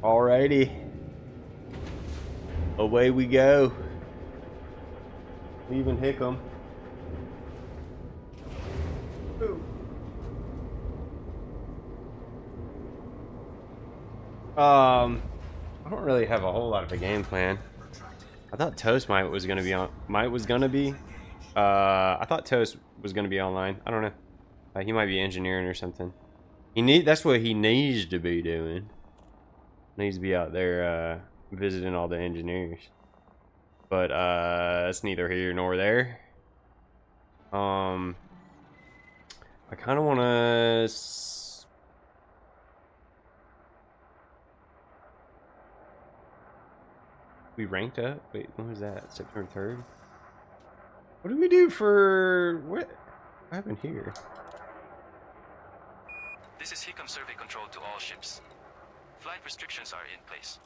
Alrighty. Away we go. Leaving Hickam. I don't really have a whole lot of a game plan. I thought Toast was gonna be on. I thought Toast was gonna be online. I don't know. He might be engineering or something. That's what he needs to be doing. Needs to be out there visiting all the engineers. But that's neither here nor there. I kind of want to. We ranked up. Wait, when was that? September 3rd. What did we do for what happened here? This is HICM survey control to all ships. Flight restrictions are in place.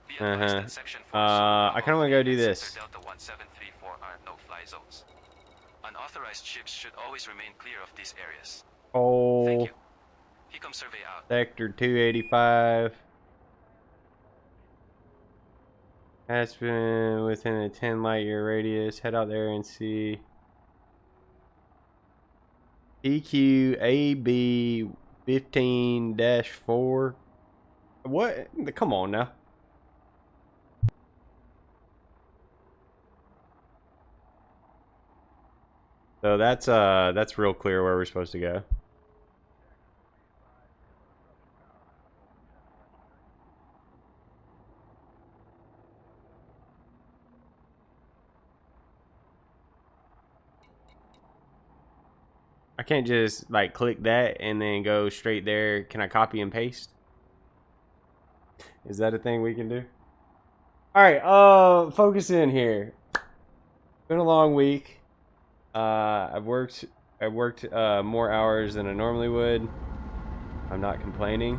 Be advised that Section 4 I kind of want to go do this. Delta 1734 are no-fly zones. Unauthorized ships should always remain clear of these areas. Oh. Thank you. HICM survey out. Sector 285. Has been within a 10 light year radius. Head out there and see. EQAB 15-4. What? Come on now. So that's real clear where we're supposed to go. I can't just like click that and then go straight there. Can I copy and paste? Is that a thing we can do? All right, focus in here. Been a long week. I've worked more hours than I normally would. I'm not complaining.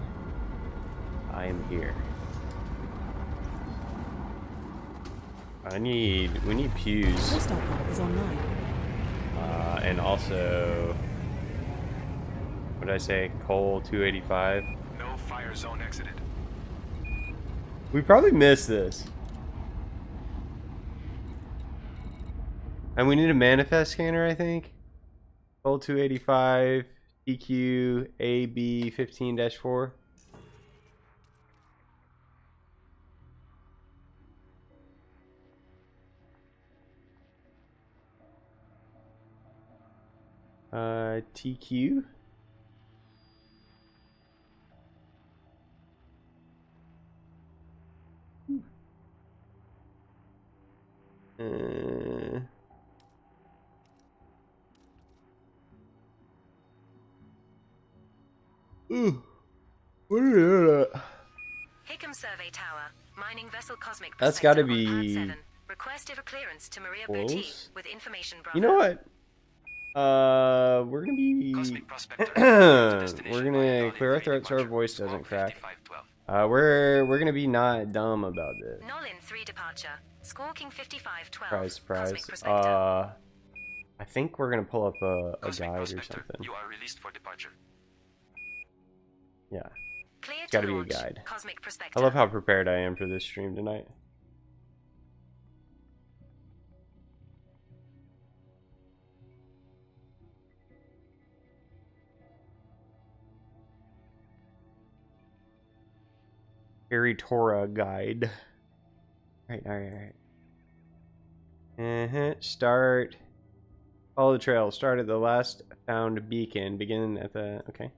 I am here. We need pews. Hostile path is online. And also, what did I say? Coal 285. No fire zone exited. We probably missed this. And we need a manifest scanner, I think. Coal 285, EQ AB 15-4. TQ. Ooh. What is that? HICM survey tower. Mining vessel Cosmic That's Prospector gotta be on pad 7. Requested a clearance to Maria close. Boutique with information Bravo. You know what? We're gonna be Cosmic Prospector. we're gonna clear our throat so our voice doesn't crack. We're gonna be not dumb about this. Nolin 3 departure. Squawking 5512. Surprise, surprise. Cosmic Prospector. I think we're gonna pull up a Cosmic guide or Prospector, something. you are released for departure. Yeah, Clear it's to gotta be a launch. guide. Cosmic Prospector. I love how prepared I am for this stream tonight. Harry Torah guide. Alright. Start. Follow the trail. Start at the last found beacon. Begin at the. Okay.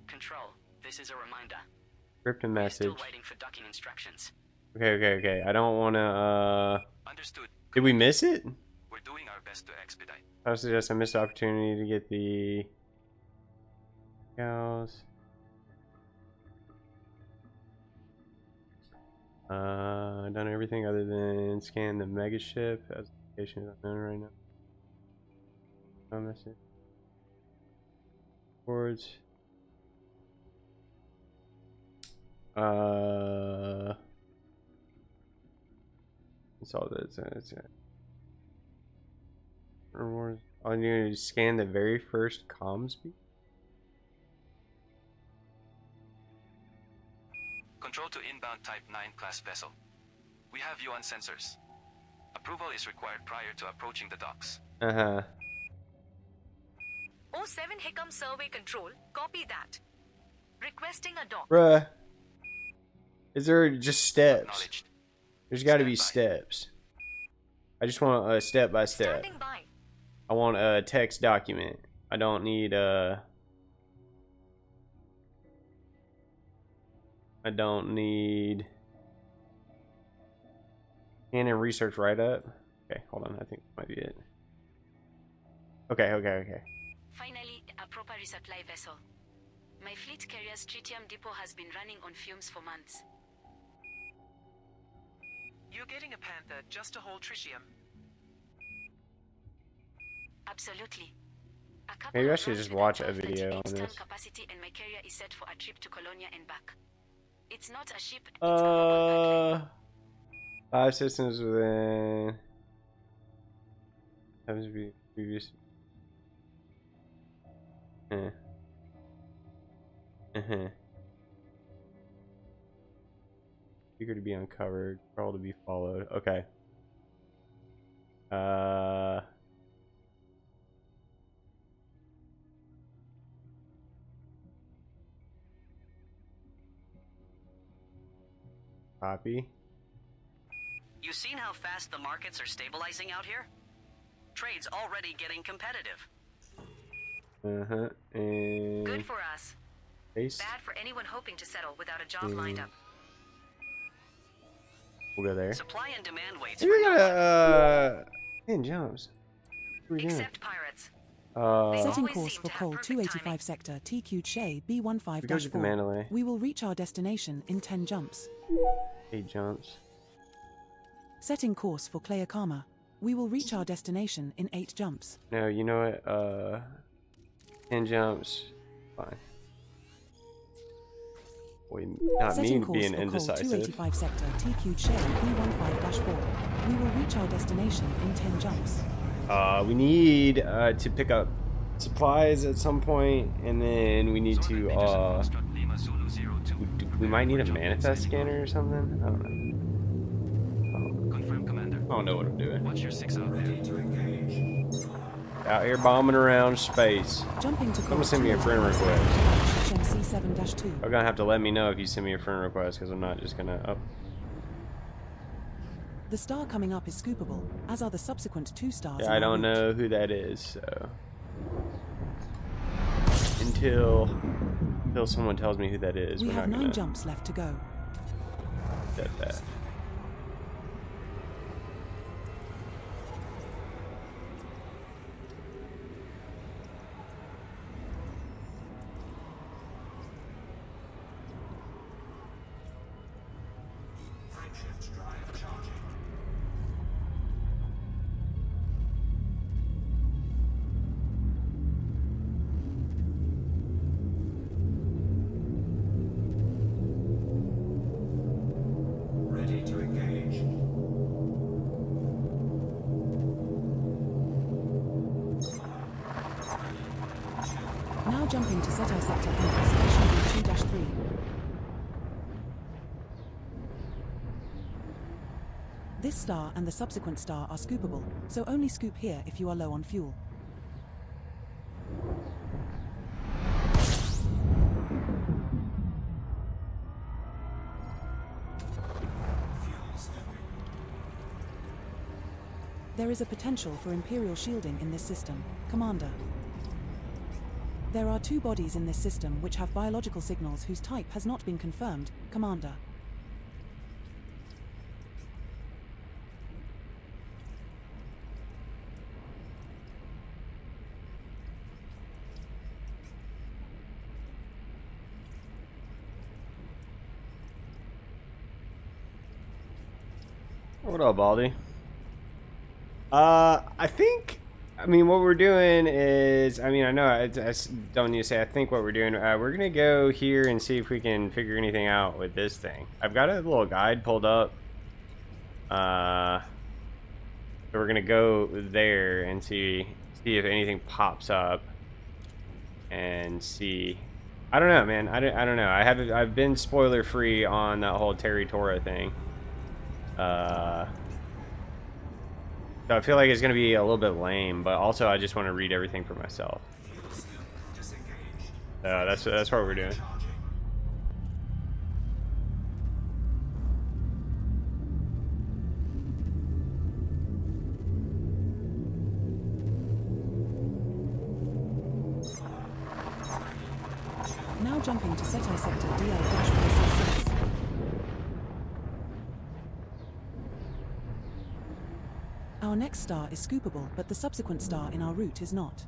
Control, this is a reminder. Script a We're message. still waiting for docking instructions. Okay. I don't want to. Understood. Did we miss it? We're doing our best to expedite. I suggest I missed the opportunity to get the. Cows. Done everything other than scan the mega ship. As the location is unknown right now. No message. Boards. It's all that. It's rewards. All you need to scan the very first comms beat. Control to inbound Type 9 class vessel. We have you on sensors. Approval is required prior to approaching the docks. Uh-huh. O7 Hickam Survey Control, copy that. Requesting a dock. Bruh. Is there just steps? Acknowledged. There's got to be Stand by. steps. I just want a step by step. Standing by. I want a text document. I don't need a... I don't need... Canon research write-up. Okay, hold on. I think that might be it. Okay. Finally, a proper resupply vessel. My fleet carrier's tritium depot has been running on fumes for months. You're getting a Panther just to hold tritium. Absolutely. A couple Maybe I of should runs just with watch a 12 video on 38 ton this. capacity and my carrier is set for a trip to Colonia and back. It's not a ship, it's a mobile pipeline. 5 systems within... Happens to be previous... Secret to be uncovered. Control to be followed. Okay. Copy. You seen how fast the markets are stabilizing out here? Trade's already getting competitive. And Good for us. paste. Bad for anyone hoping to settle without a job lined up. We'll go there. Supply and demand weights. Maybe we gotta in jumps. What are we doing? Except pirates. Setting always course seem for to have Cole perfect 285 timing. sector TQ Che We go to the B15-4. Mandalay. We will reach our destination in 10 jumps. 8 jumps. Setting course for Cleocama. We will reach our destination in 8 jumps. No, you know what? 10 jumps. Fine. Boy, not me Setting course being for Cole indecisive. 285 sector TQ Che B15-4. We will reach our destination in 10 jumps. We need to pick up supplies at some point, and then we need to we might need a manifest scanner or something. I don't know. Confirm, Commander. I don't know what I'm doing. Watch your 6 out there. Out here bombing around space. Jumping to Someone send me a friend request. C7-2. You're gonna have to let me know if you send me a friend request, because I'm not just gonna. Oh, The star coming up is scoopable, as are the subsequent 2 stars. yeah, in I our don't route. know who that is, so until someone tells me who that is, We we're have not 9 gonna jumps left to go. get that. Ready to engage. Now jumping to set our sector point, station 2-3. This star and the subsequent star are scoopable, so only scoop here if you are low on fuel. There is a potential for Imperial shielding in this system, Commander. There are 2 bodies in this system which have biological signals whose type has not been confirmed, Commander. What up, Baldy? I think, I mean, what we're doing is, I mean, I know I don't need to say, I think what we're doing, we're going to go here and see if we can figure anything out with this thing. I've got a little guide pulled up. So we're going to go there and see if anything pops up and see I don't know, man. I don't know. I've been spoiler free on that whole Terry Tora thing. So I feel like it's gonna be a little bit lame, but also I just want to read everything for myself. That's what we're doing. Now jumping to SETI sector DL-466. Our next star is scoopable, but the subsequent star in our route is not.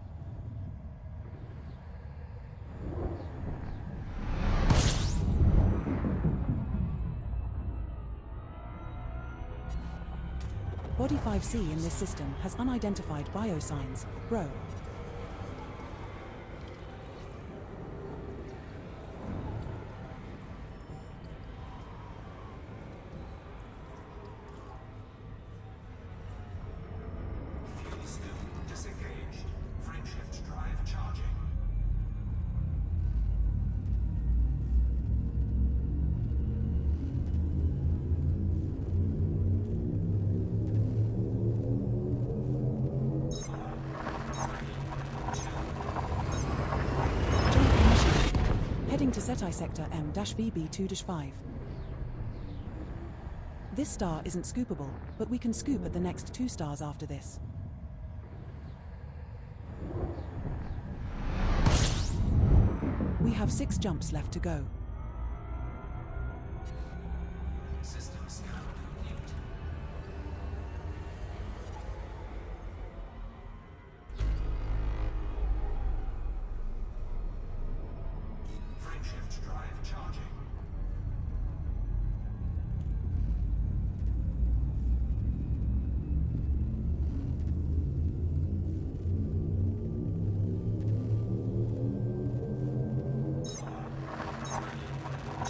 Body 5C in this system has unidentified biosigns, bro. Heading to SETI sector M-VB2-5. This star isn't scoopable, but we can scoop at the next 2 stars after this. We have 6 jumps left to go.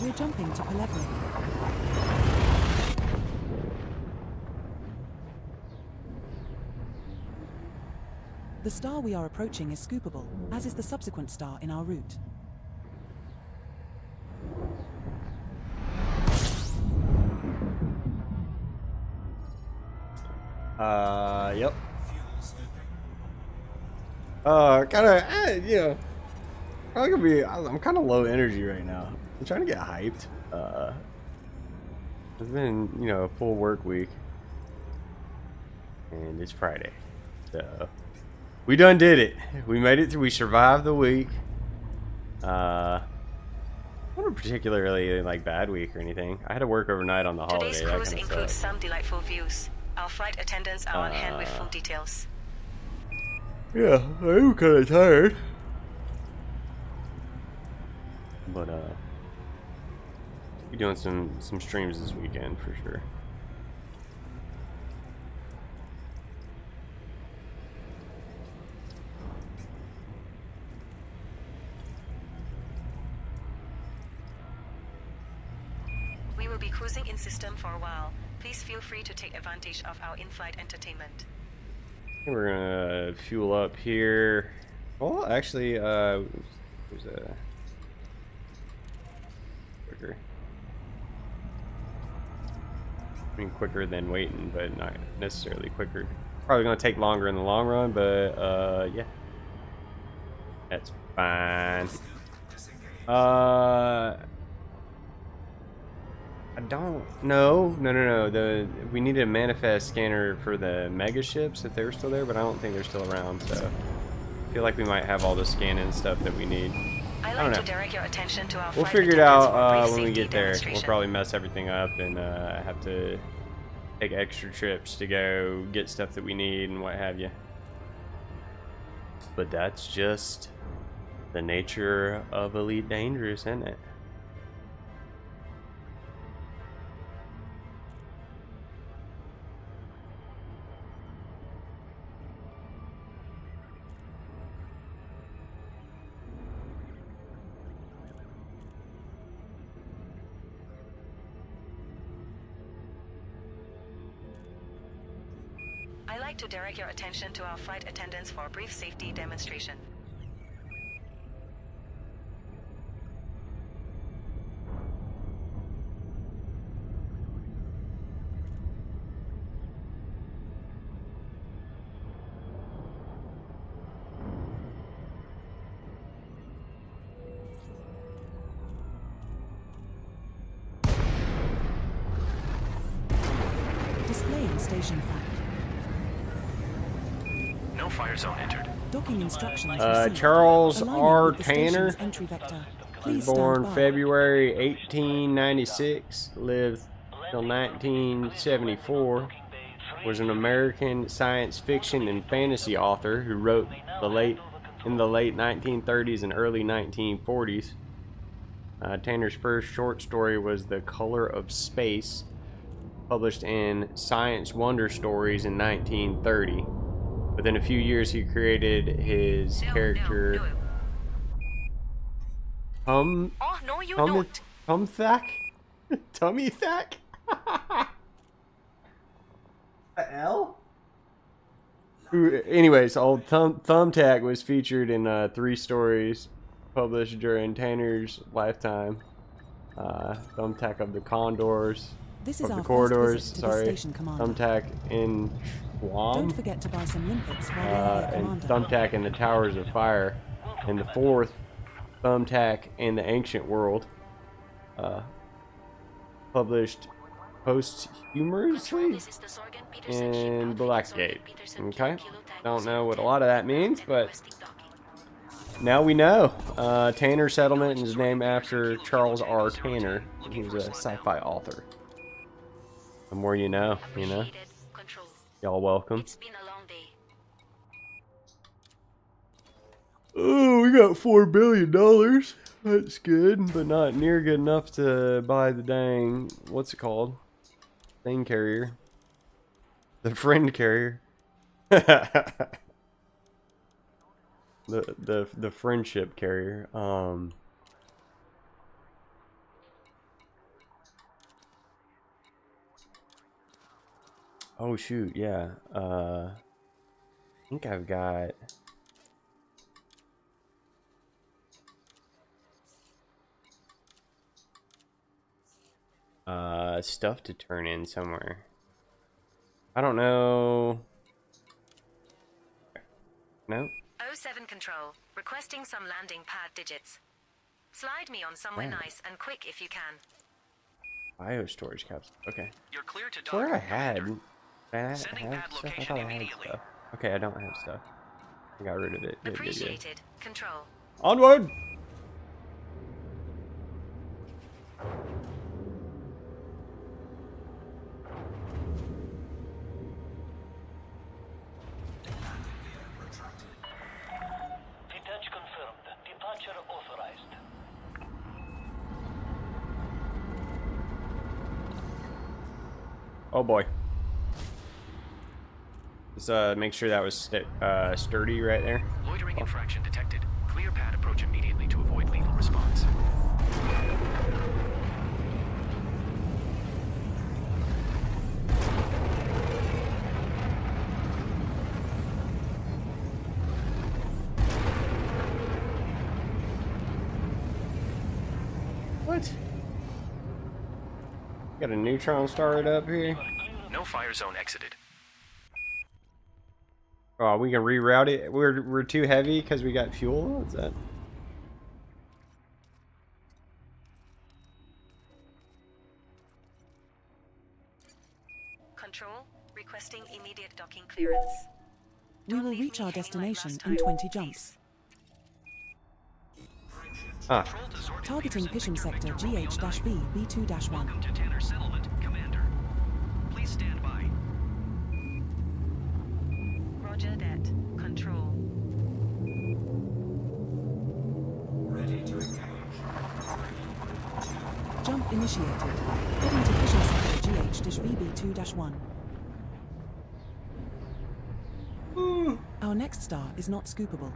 We're jumping to Pelevnik. The star we are approaching is scoopable, as is the subsequent star in our route. Yep. Probably gonna be. I'm kind of low energy right now. I'm trying to get hyped. It's been, a full work week, and it's Friday, so we done did it. We made it through. We survived the week. Not a particularly bad week or anything. I had to work overnight on the holiday. Today's cruise includes some delightful views. Our flight attendants are on hand with full details. Yeah, I'm kind of tired. But be doing some streams this weekend for sure. We will be cruising in system for a while. Please feel free to take advantage of our in-flight entertainment. We're gonna fuel up here. Well, actually, there's a quicker. I mean, quicker than waiting, but not necessarily quicker. Probably gonna take longer in the long run, but yeah, that's fine. I don't know. No. We needed a manifest scanner for the mega ships if they were still there, but I don't think they're still around. So I feel like we might have all the scanning stuff that we need. I like to direct your attention to our We'll flight figure it attendants out for a brief when we safety get there. We'll demonstration. probably mess everything up and have to take extra trips to go get stuff that we need and what have you. But that's just the nature of Elite Dangerous, isn't it? I like to direct your attention to our flight attendants for a brief safety demonstration. No fire zone entered. Docking instructions received. Charles Alignment R. with the station's Tanner. entry vector. Was Please born stand by. February 1896. Lived till 1974. Was an American science fiction and fantasy author who wrote in the late 1930s and early 1940s. Tanner's first short story was The Color of Space, published in Science Wonder Stories in 1930. Within a few years, he created his character Oh, no, you don't. Tumthack? Tummy Thack? L? Anyways, old Thumbtack was featured in 3 stories published during Tanner's lifetime. Thumbtack of the Condors. This is of our the Corridors, first visit to the sorry. station, Commander. Thumbtack in Schwam. Don't forget to buy some limpets while you're here, And Commander. Thumbtack in the Towers of Fire. And the 4th, Thumbtack in the Ancient World. Published posthumously in Blackgate. Okay, don't know what a lot of that means, but now we know. Tanner Settlement is named after Charles R. Tanner. He was a sci-fi author. The more you know, you know. Y'all welcome. It's been a long day. Oh, we got $4 billion. That's good, but not near good enough to buy the dang, what's it called? Thing carrier. The friend carrier. the friendship carrier. Oh shoot, yeah. I think I've got stuff to turn in somewhere. I don't know. No. 07 Control, requesting some landing pad digits. Slide me on somewhere Oh. nice and quick if you can. Bio storage capsule. Okay. You're clear to That's where I dock, had. Commander. I Sending have pad stuff. I location thought I had immediately. stuff. Okay, I don't have stuff. I got rid of it. Good, good, good. Appreciated. Control. Onward! Detach confirmed. Departure authorized. Oh boy. Just make sure that was sturdy right there. Loitering infraction detected. Clear pad approach immediately to avoid lethal response. What? Got a neutron started up here. No fire zone exited. Oh, we can reroute it. We're too heavy because we got fuel. What's that? Control, requesting immediate docking clearance. We will leave reach me our hanging like destination last in time, 20 please. jumps. Ah, Targeting Pishem Sector GH-B B2-1. Welcome to Tanner Settlement, Commander. Please stand by. Roger that. Control. Jump initiated. Heading to Pishem Sector GH-B B2-1. Our next star is not scoopable.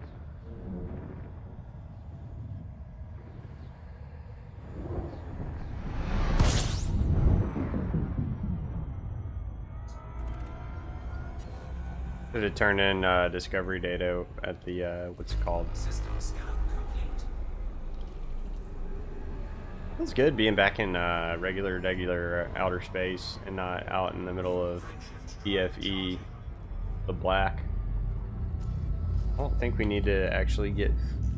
should have turned in discovery data at the what's it called? It's good being back in regular outer space and not out in the middle of BFE, the black. I don't think we need to actually get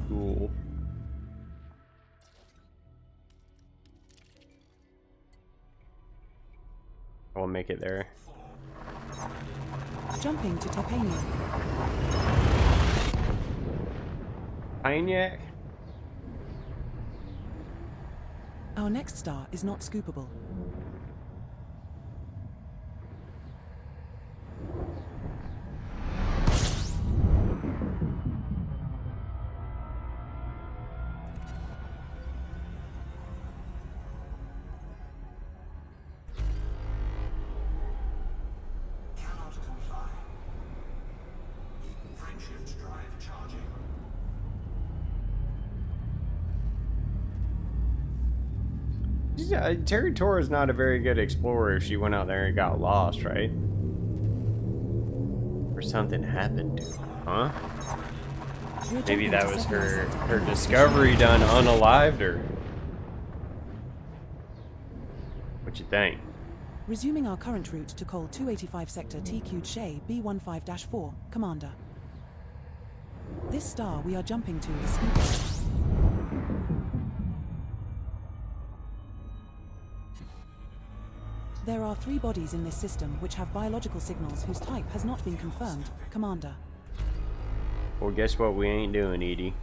fuel. I will make it there. Jumping to Topania. Paniac? Our next star is not scoopable. Terry Torres not a very good explorer if she went out there and got lost, right? Or something happened to her, huh? We're Maybe jumping that to was 79 her sector. discovery done unalived her. What you think? Resuming our current route to Col 285 Sector TQ Shay B15-4, Commander. This star we are jumping to is scoopable. There are 3 bodies in this system which have biological signals whose type has not been confirmed, Commander. Well, guess what we ain't doing, Edie?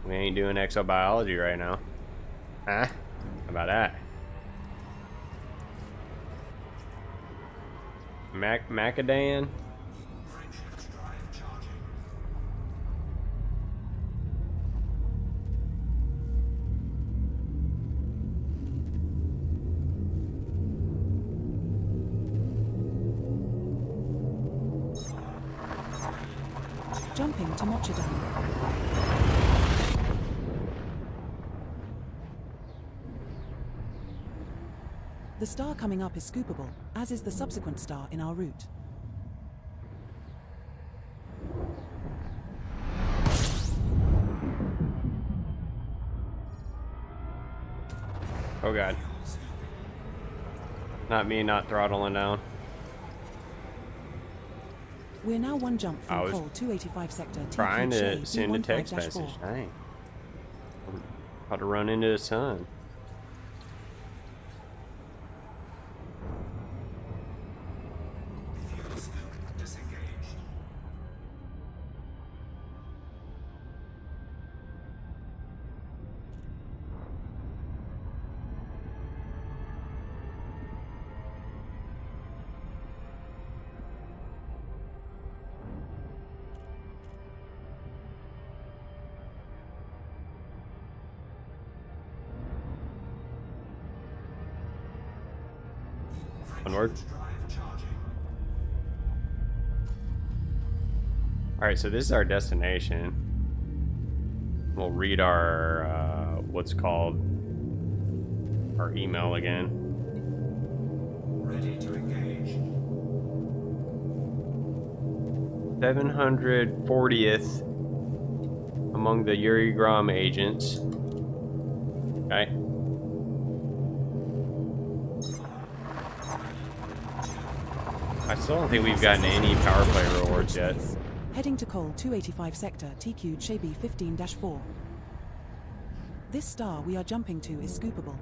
We ain't doing exobiology right now. Huh? How about that? Macadan? Jumping to Mochadan. The star coming up is scoopable, as is the subsequent star in our route. Oh god. Not me not throttling down. We're now one jump I from was Col 285 Sector trying TQ to Shay send a text B15-4. message. Dang. I'm about to run into the sun. Onward. Alright, so this is our destination. We'll read our, what's called our email again. Ready to engage. 740th among the Yuri Grom agents. Okay. I still don't think we've gotten any power play rewards yet. Heading to Col 285 Sector TQ Shay B15-4. This star we are jumping to is scoopable.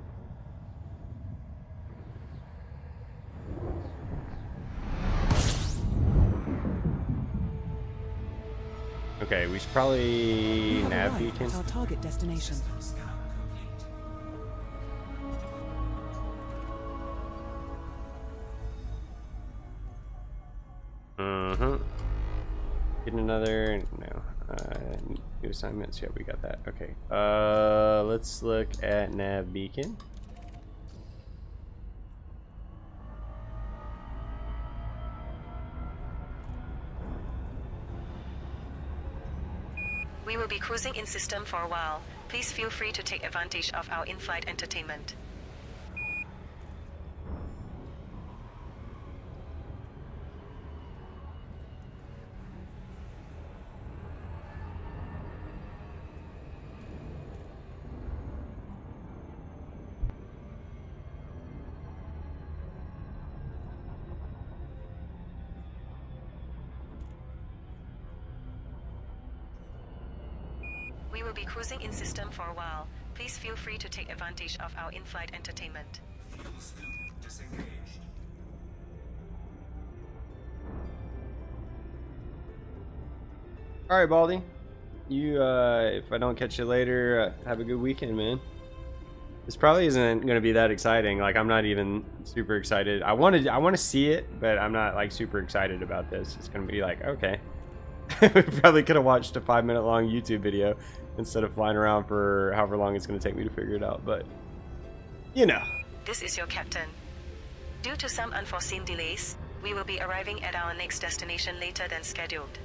Okay, we should probably We have nav arrived beacon. at our target destination. Get another no. New assignments. Yeah, we got that. Okay. Let's look at nav beacon. We will be cruising in system for a while. Please feel free to take advantage of our in-flight entertainment. We will be cruising in system for a while. Please feel free to take advantage of our in-flight entertainment. Fuel scoop disengaged. All right, Baldy. You, if I don't catch you later, have a good weekend, man. This probably isn't going to be that exciting. Like, I'm not even super excited. I want to see it, but I'm not like super excited about this. It's going to be like, okay. We probably could have watched a 5-minute long YouTube video instead of flying around for however long it's going to take me to figure it out. But, you know. This is your captain. Due to some unforeseen delays, we will be arriving at our next destination later than scheduled.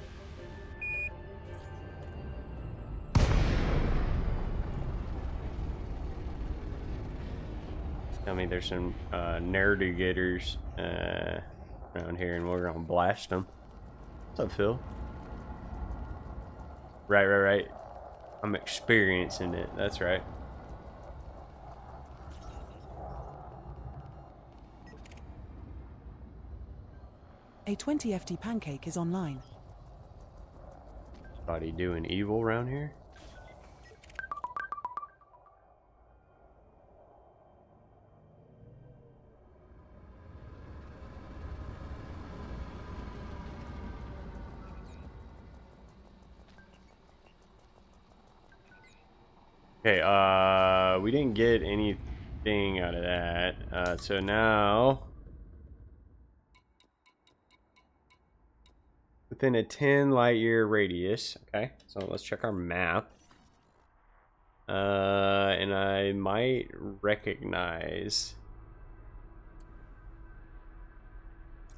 Tell me there's some ne'er-do-getters around here, and we're gonna blast them. What's up, Phil? Right. I'm experiencing it. That's right. A 20 FT pancake is online. Somebody doing evil around here? Okay, we didn't get anything out of that. So now, within a 10 light year radius. Okay, so let's check our map. And I might recognize.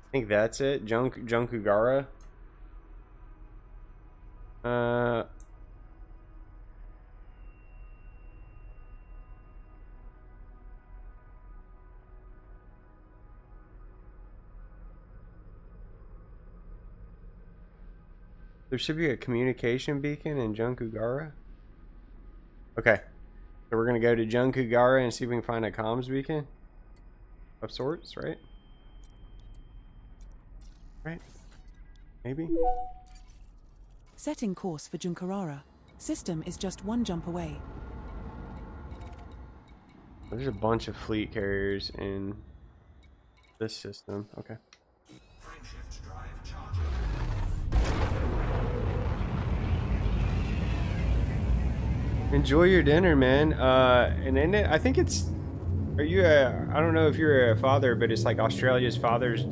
I think that's it. Junkugara. There should be a communication beacon in Junkugara. Okay. So we're going to go to Junkugara and see if we can find a comms beacon of sorts, right? Right? Maybe? Setting course for Junkarara. System is just 1 jump away. There's a bunch of fleet carriers in this system. Okay. Enjoy your dinner, man. And then I think it's. Are you a? I don't know if you're a father, but it's like Australia's Father's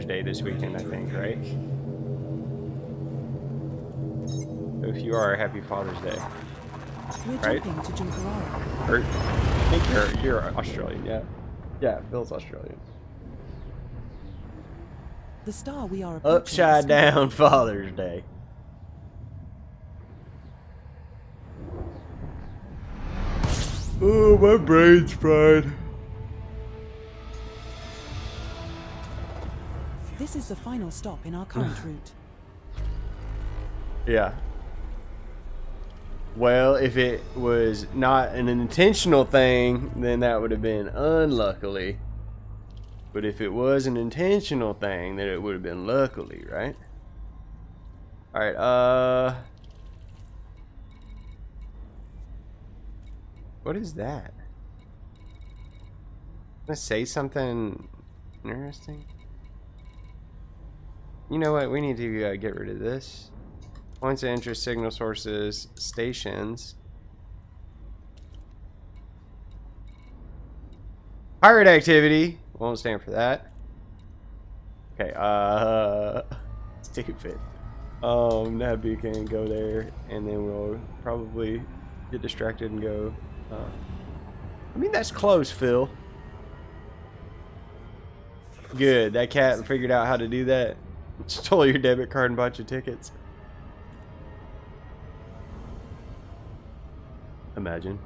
Day this weekend, I think, right? So if you are, happy Father's Day. We're Right? jumping to Junkarara. Or, I think you're Australian, yeah. Yeah, Bill's Australian. The star we are approaching Upside is down Father's Day. Oh, my brain's fried. This is the final stop in our current route. Yeah. Well, if it was not an intentional thing, then that would have been unluckily. But if it was an intentional thing, then it would have been luckily, right? Alright, what is that? Gonna say something interesting? You know what? We need to get rid of this. Points of interest, signal sources, stations. Pirate activity. Won't stand for that. Okay, stupid. That beacon, go there, and then we'll probably get distracted and go. I mean, that's close, Phil. Good. That cat figured out how to do that. Stole your debit card and bought your tickets. Imagine.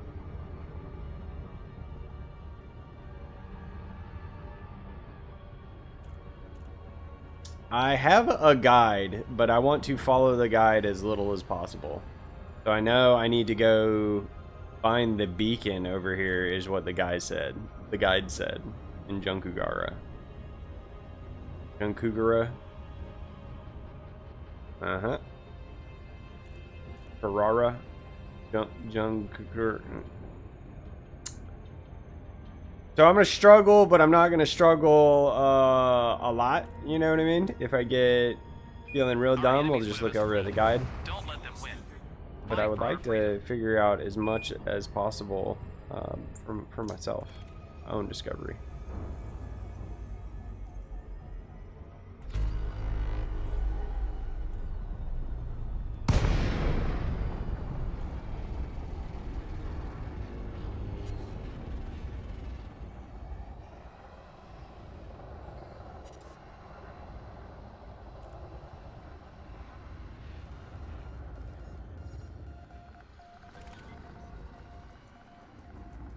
I have a guide, but I want to follow the guide as little as possible. So I know I need to go find the beacon over here is what the guy said. The guide said in Junkugara. Junkugara. Uh-huh. Ferrara. Junkugara. So I'm gonna struggle, but I'm not gonna struggle a lot. You know what I mean? If I get feeling real dumb, we'll just look over at the guide. Don't let but I would like to figure out as much as possible for myself, my own discovery.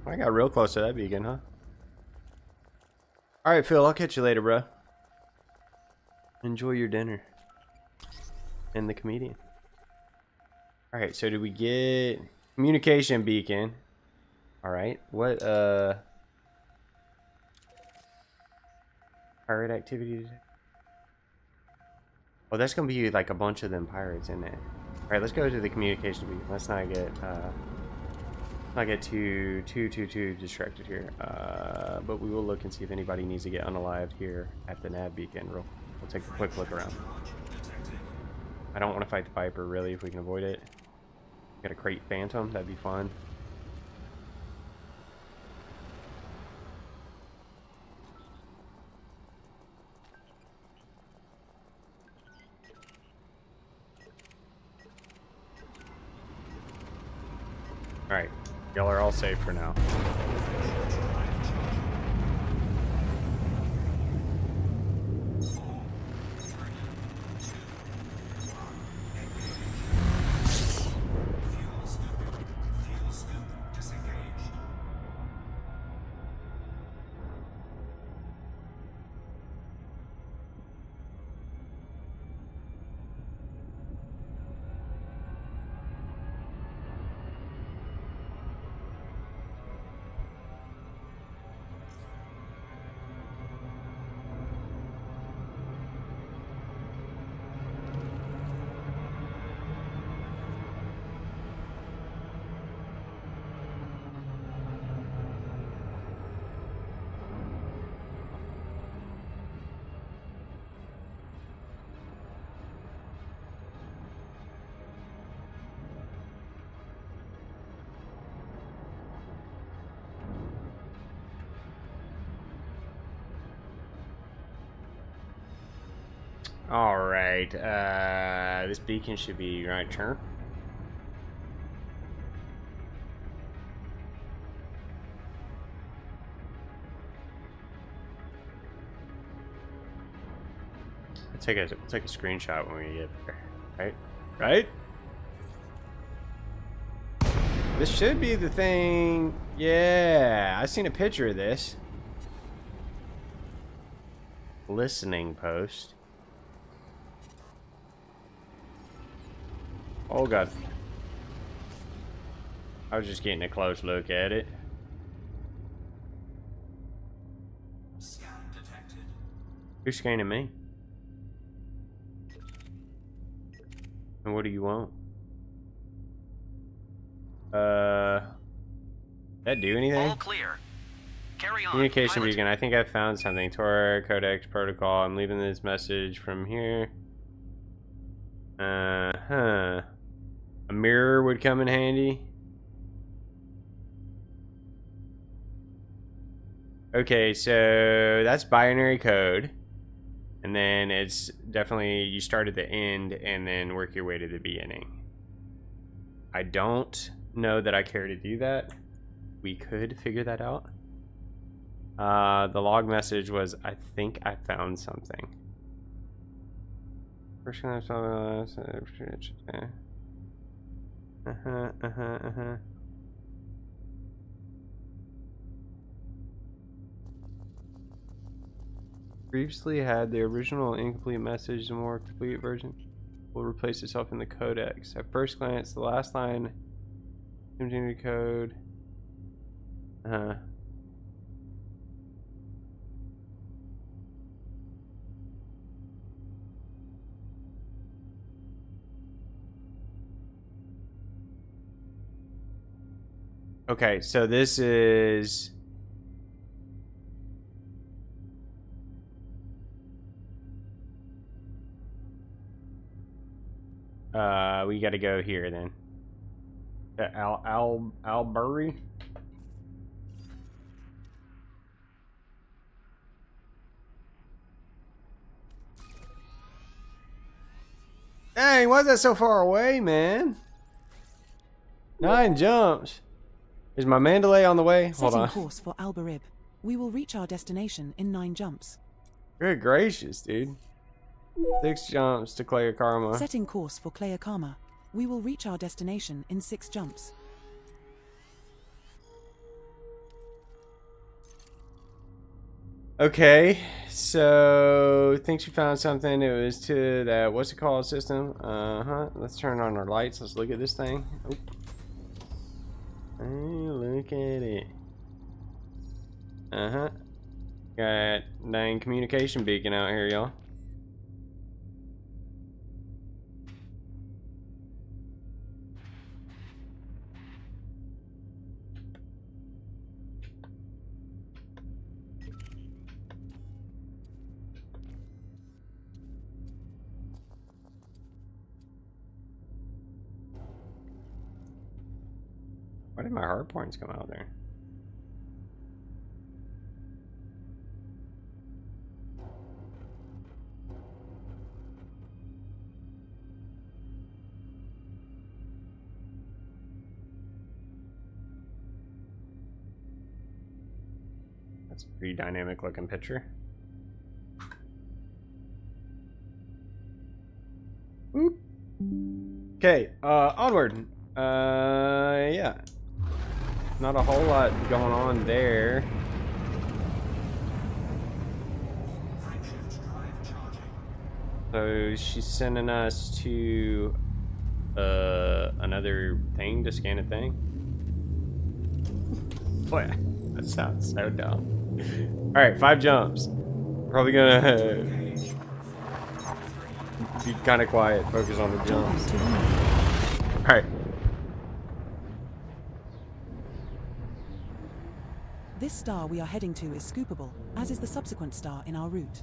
I got real close to that beacon, huh? Alright, Phil, I'll catch you later, bro. Enjoy your dinner. And the comedian. Alright, so did we get communication beacon? Alright, what, pirate activity? Oh, that's gonna be like a bunch of them pirates in there. Alright, let's go to the communication beacon. Let's not get too distracted here. But we will look and see if anybody needs to get unalived here at the nav beacon. We'll take a quick look around. I don't want to fight the Viper, really, if we can avoid it. Got a crate Phantom, that'd be fun. Alright, y'all are all safe for now. Alright, this beacon should be right here. We'll take a screenshot when we get there. Right? Right? This should be the thing. Yeah, I've seen a picture of this. Listening post. Oh god. I was just getting a close look at it. Scan detected. Who's scanning me? And what do you want? That do anything? All clear. Carry on. Communication Pilot. beacon. I think I found something. Tor Codex Protocol. I'm leaving this message from here. A mirror would come in handy. Okay, so that's binary code. And then it's definitely you start at the end and then work your way to the beginning. I don't know that I care to do that. We could figure that out. The log message was, I think I found something. First time I saw Previously had the original incomplete message. The more complete version will replace itself in the codex. At first glance, the last line continued code. Okay, so this is we got to go here then. Albury. Dang, why is that so far away, man? 9 jumps. Is my Mandalay on the way? Hold Setting on. course for Albarib. We will reach our destination in 9 jumps. Good gracious, dude. 6 jumps to Clay Karma. Setting course for Kleokama. We will reach our destination in 6 jumps. Okay, so thinks you found something. It was to that what's it called system. Let's turn on our lights. Let's look at this thing. Oop. Hey, look at it. Got dang communication beacon out here, y'all. Why did my hard points come out there? That's a pretty dynamic looking picture. Oop. Okay, onward. Yeah. Not a whole lot going on there. So she's sending us to another thing to scan a thing. Boy, that sounds so dumb. Alright, 5 jumps. Probably gonna be kind of quiet, focus on the jumps. Alright. This star we are heading to is scoopable, as is the subsequent star in our route.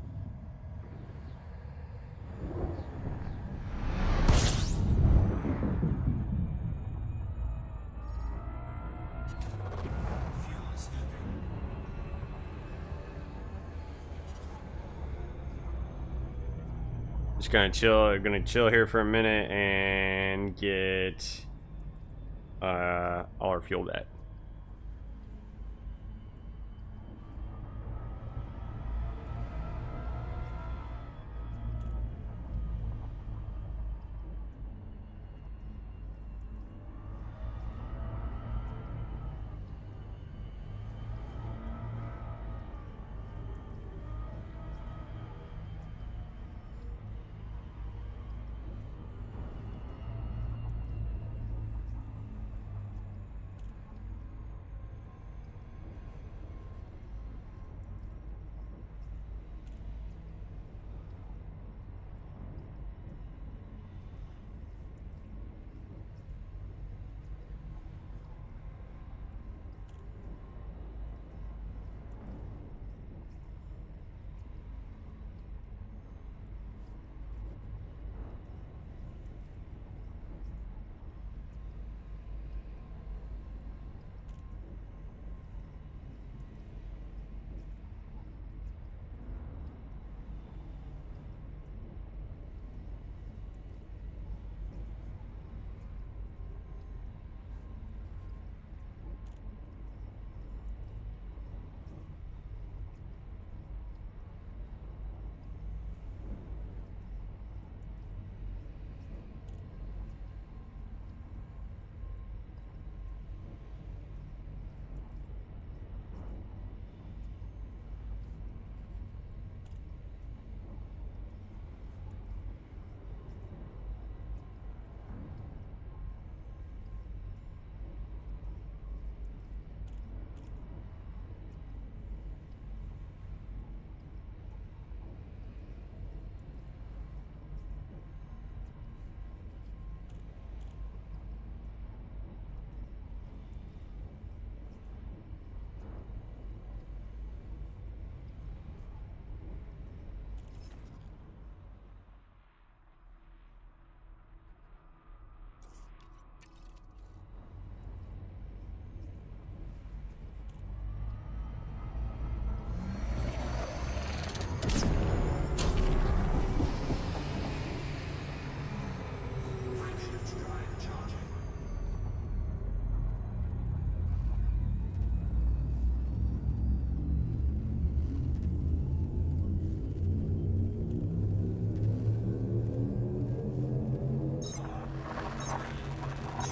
Just gonna chill here for a minute and get all our fuel back.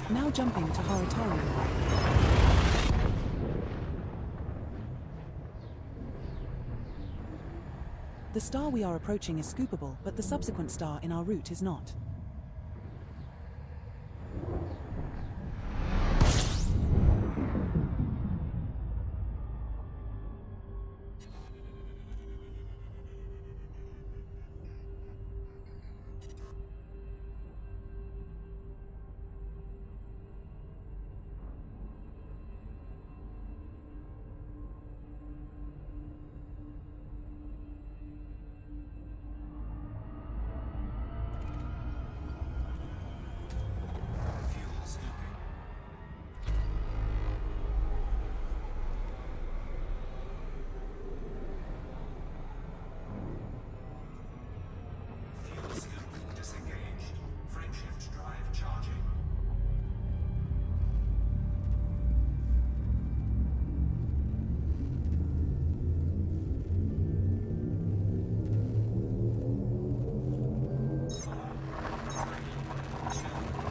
Now jumping to Haritarium. The star we are approaching is scoopable, but the subsequent star in our route is not.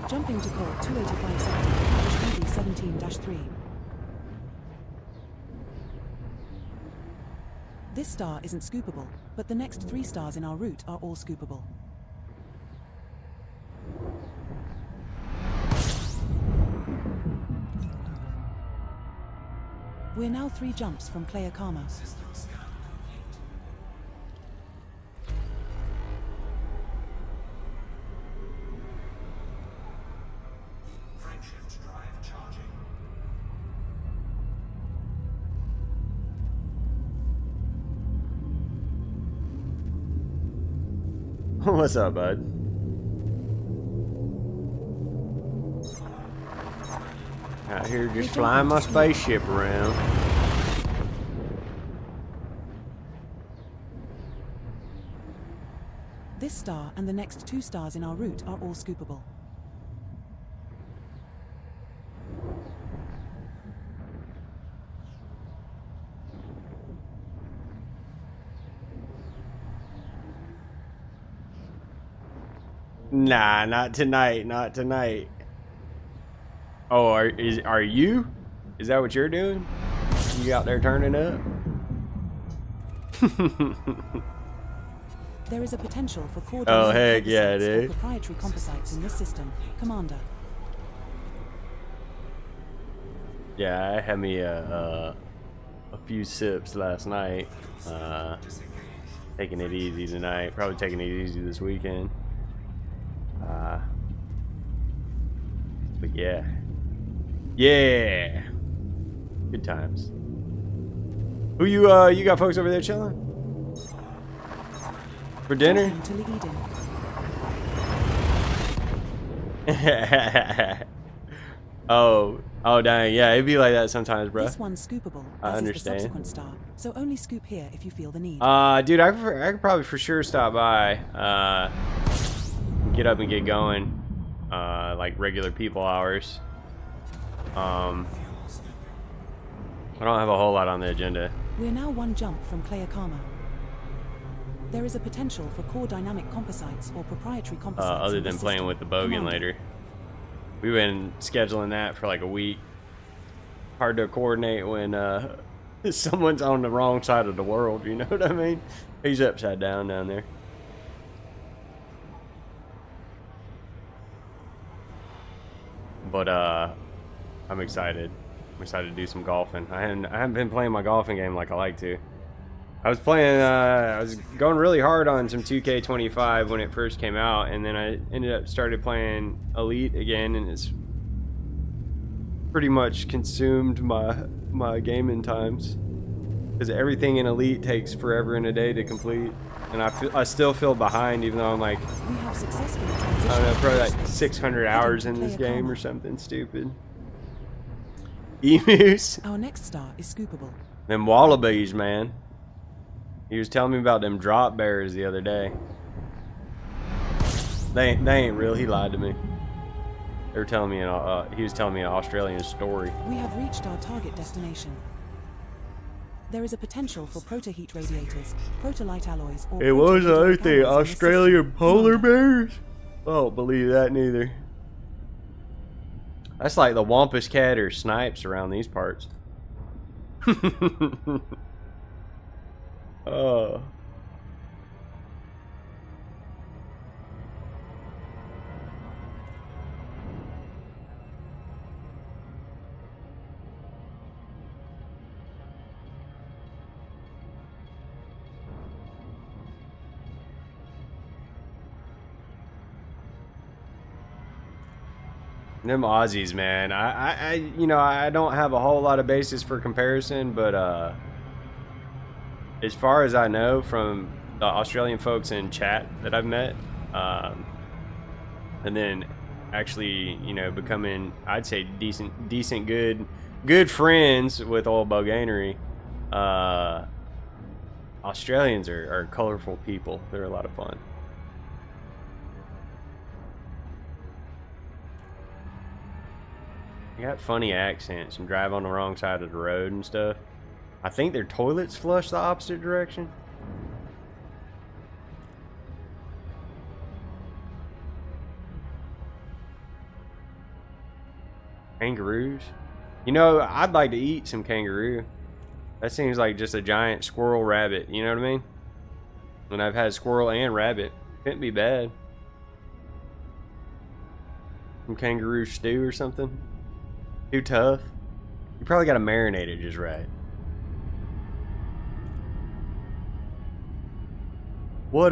Jumping to core 285 sector, British BB 17-3. This star isn't scoopable, but the next 3 stars in our route are all scoopable. We're now 3 jumps from Kleakama. System scan complete. Frameshift drive charging. What's up, bud? Out here just flying my spaceship around. This star and the next 2 stars in our route are all scoopable. Nah, not tonight, not tonight. Oh, are you? Is that what you're doing? You out there turning up? There is a potential for core Oh, dynamic heck yeah, composites or dude. proprietary composites in this system, Commander. Yeah, I had me a few sips last night. Taking it easy tonight. Probably taking it easy this weekend. But yeah. Yeah. Good times. Who you got folks over there chilling? For dinner? Welcome to Eden. oh dang, yeah, it'd be like that sometimes, bro. This one's scoopable, I as understand. is the subsequent star, so only scoop here if you feel the need. Dude, I could probably for sure stop by, get up and get going, like regular people hours. I don't have a whole lot on the agenda. We're now 1 jump from Kleakama. There is a potential for core dynamic composites or proprietary composites Other in than this playing system. with the Bogan Commander. later. We've been scheduling that for like a week. Hard to coordinate when someone's on the wrong side of the world, you know what I mean? He's upside down there. But I'm excited. I'm excited to do some golfing. I haven't been playing my golfing game like I like to. I was playing, I was going really hard on some 2K25 when it first came out, and then I ended up started playing Elite again, and it's pretty much consumed my gaming times. Because everything in Elite takes forever and a day to complete, and I still feel behind, even though I'm like, We have successfully I transitioned don't know, probably to like space. 600 Heading hours to in this Kleakama. game or something stupid. Emus. Our next star is scoopable. Them wallabies, man. He was telling me about them drop bears the other day. They ain't real. He lied to me. They were telling me he was telling me an Australian story. We have reached our target destination. There is a potential for protoheat radiators, protolite alloys, or It was the other protoheat thing, alloys in this Australian system. polar Commander. bears. I don't believe that neither. That's like the Wampus Cat or Snipes around these parts. Oh. Them Aussies, man. You know, I don't have a whole lot of basis for comparison, but as far as I know from the Australian folks in chat that I've met, and then actually, you know, becoming, I'd say decent, good friends with old Boganery. Australians are colorful people. They're a lot of fun. They got funny accents and drive on the wrong side of the road and stuff. I think their toilets flush the opposite direction. Kangaroos. You know, I'd like to eat some kangaroo. That seems like just a giant squirrel rabbit. You know what I mean? And I've had squirrel and rabbit. Couldn't be bad. Some kangaroo stew or something. Too tough. You probably got to marinate it just right. What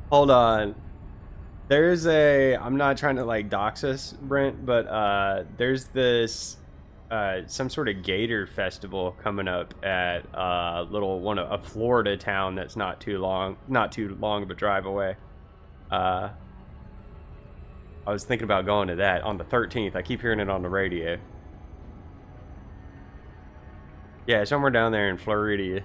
hold on. There's I'm not trying to like dox us, Brent, but there's this some sort of gator festival coming up at a Florida town that's not too long of a drive away. I was thinking about going to that on the 13th. I keep hearing it on the radio. Yeah, somewhere down there in Florida.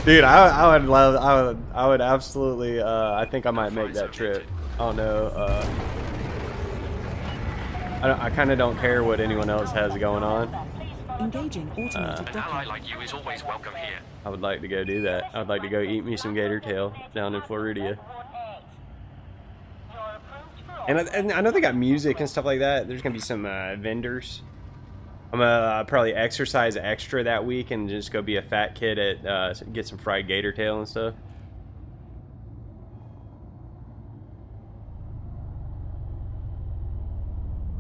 Dude, I would absolutely, I think I might make that trip. I don't know, I kind of don't care what anyone else has going on. Engaging automated An ally docking. like you is always welcome here. I would like to go do that. I'd like to go eat me some gator tail down in Florida. And I know they got music and stuff like that. There's gonna be some vendors. I'm gonna probably exercise extra that week and just go be a fat kid at get some fried gator tail and stuff.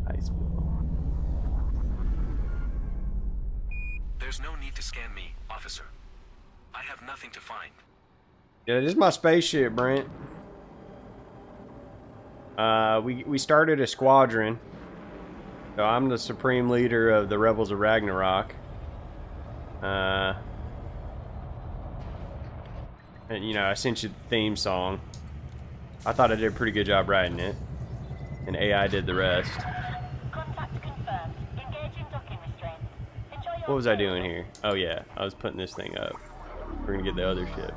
Nice. There's no need to scan me, officer. I have nothing to find. Yeah, this is my spaceship, Brent. We started a squadron. So I'm the supreme leader of the Rebels of Ragnarok. And you know, I sent you the theme song. I thought I did a pretty good job writing it. And AI did the rest. Contact confirmed. Engaging docking restraints. Enjoy your What was I doing here? Oh yeah, I was putting this thing up. We're gonna get the other ship.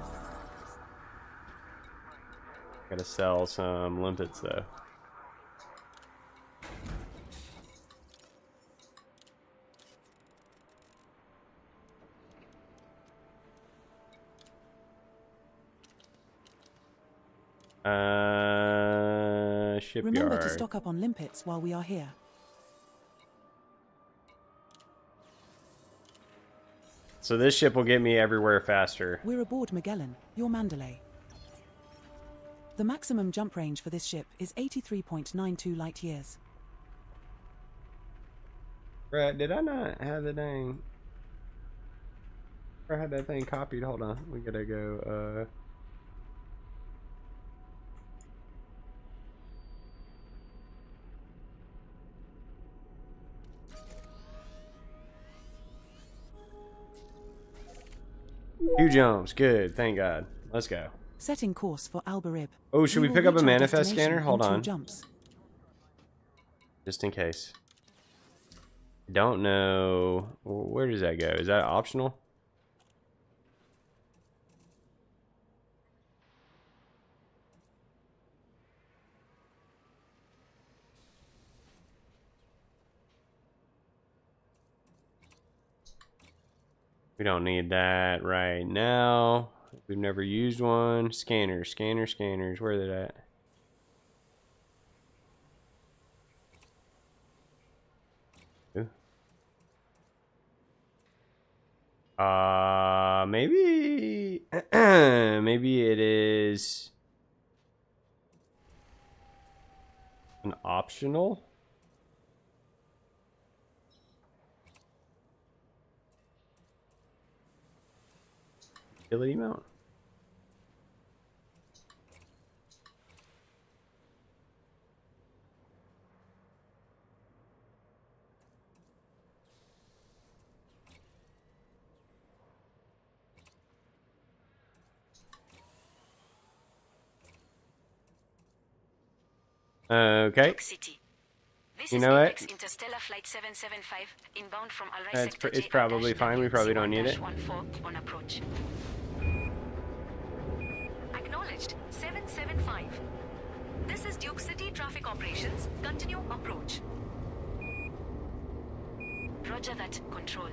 Gotta sell some limpets though. Shipyard. Remember to stock up on limpets while we are here. So this ship will get me everywhere faster. We're aboard Magellan, your Mandalay. The maximum jump range for this ship is 83.92 light years. Right, did I not have the dang... I had that thing copied. Hold on. We gotta go, Two jumps. Good. Thank God. Let's go. Setting course for Albarib. Oh, should we will pick up a reach our manifest destination scanner? in Hold 2 on. jumps. Just in case. Don't know. Where does that go? Is that optional? We don't need that right now. We've never used one. Scanners, scanners, scanners. Where are they at? Maybe maybe it is an optional. Utility mount. Okay. York City. This You is know what? Apex Interstellar Flight 775, inbound from Alright That's Sector it's probably fine. We probably don't need it. 14 on approach. Acknowledged. 775. This is Duke City Traffic Operations. Continue approach. Roger that, control.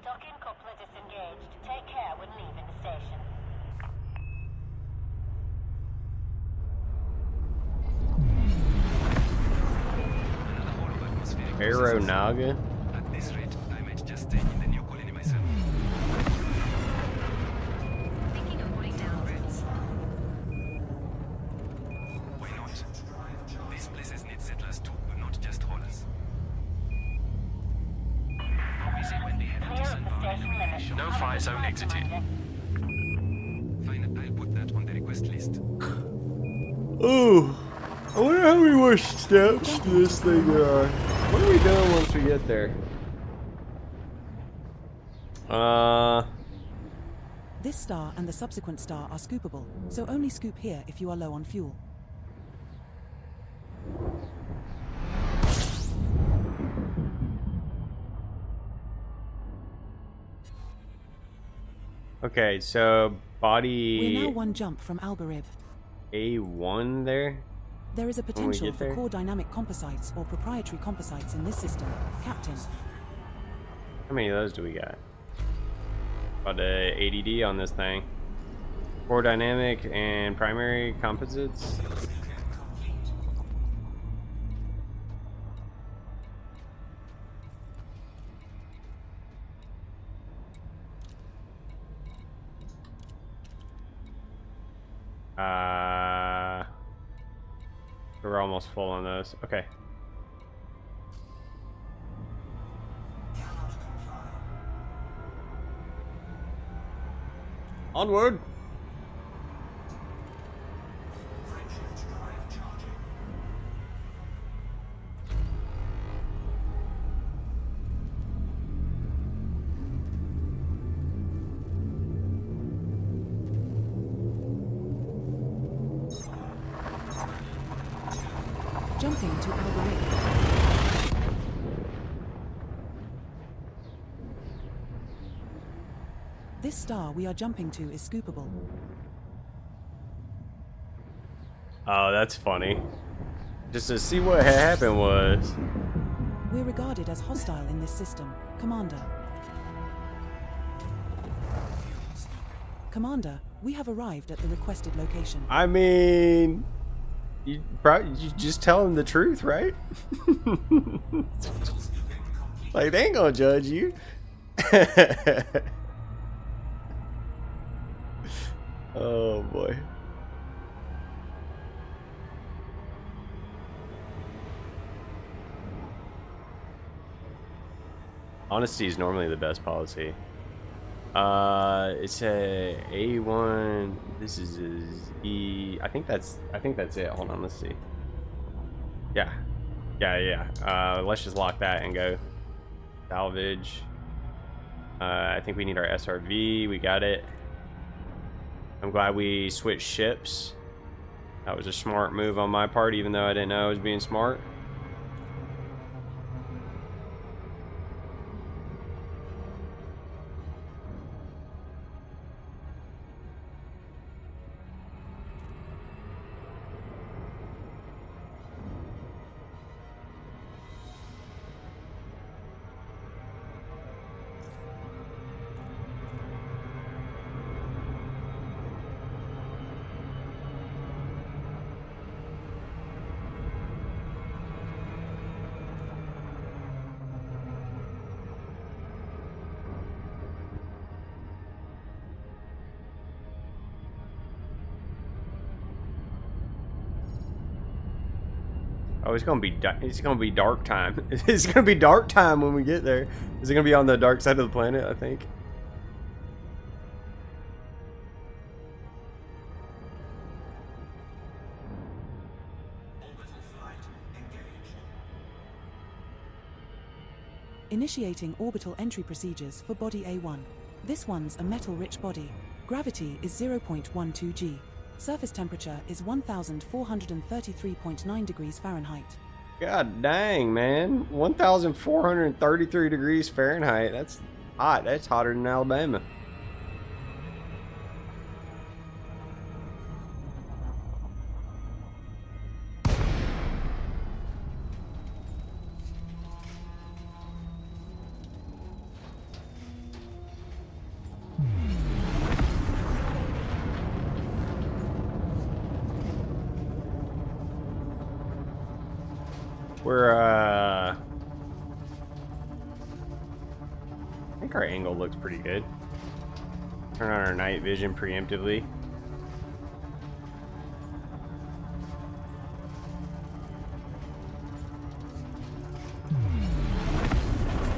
Docking coupler disengaged. Take care when leaving the station. Another hole of atmospheric Arrow processes. Naga. At this rate, I might just stay in the new colony myself. Thinking of putting down roots. Why not? These places need settlers too, not just haulers. How is it when they have Clear to of send the power station limits. illumination? No fire zone exited. Fine, I'll put that on the request list. Ooh. I wonder how many more steps to this thing there are. What are we doing once we get there? This star and the subsequent star are scoopable, so only scoop here if you are low on fuel. Okay, so We're body now one jump from Albarib. A1 there. There is a we potential get for there? core dynamic composites or proprietary composites in this system, Captain. How many of those do we got? About a ADD on this thing. Core dynamic and primary composites. We're almost full on those. Okay. Onward. Frameshift drive charging. Jumping to Albarib. This star we are jumping to is scoopable. Oh, that's funny. Just to see what had happened was. We're regarded as hostile in this system, Commander. Commander, we have arrived at the requested location. I mean, you just tell them the truth, right? Like they ain't gonna judge you. Oh boy. Honesty is normally the best policy. It's a A1. This is a Z. I think that's it. Hold on, let's see. Yeah. Let's just lock that and go. Salvage. I think we need our SRV. We got it. I'm glad we switched ships. That was a smart move on my part, even though I didn't know I was being smart. Oh, it's gonna be dark time. It's gonna be dark time when we get there. Is it gonna be on the dark side of the planet? I think. Orbital flight engaged. Initiating orbital entry procedures for body A1. This one's a metal-rich body. Gravity is 0.12 g. Surface temperature is 1,433.9 degrees Fahrenheit. God dang, man. 1,433 degrees Fahrenheit. That's hot. That's hotter than Alabama. We're, I think our angle looks pretty good. Turn on our night vision preemptively.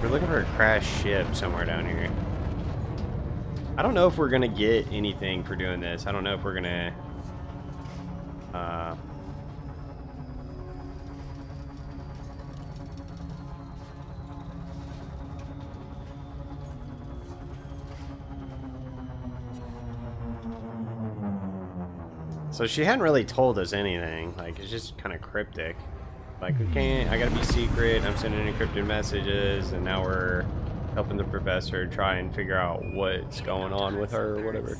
We're looking for a crashed ship somewhere down here. I don't know if we're gonna get anything for doing this. I don't know if we're gonna, So she hadn't really told us anything. Like, it's just kind of cryptic. Like, we can't, I gotta be secret, I'm sending encrypted messages, and now we're helping the professor try and figure out what's going on with her or whatever.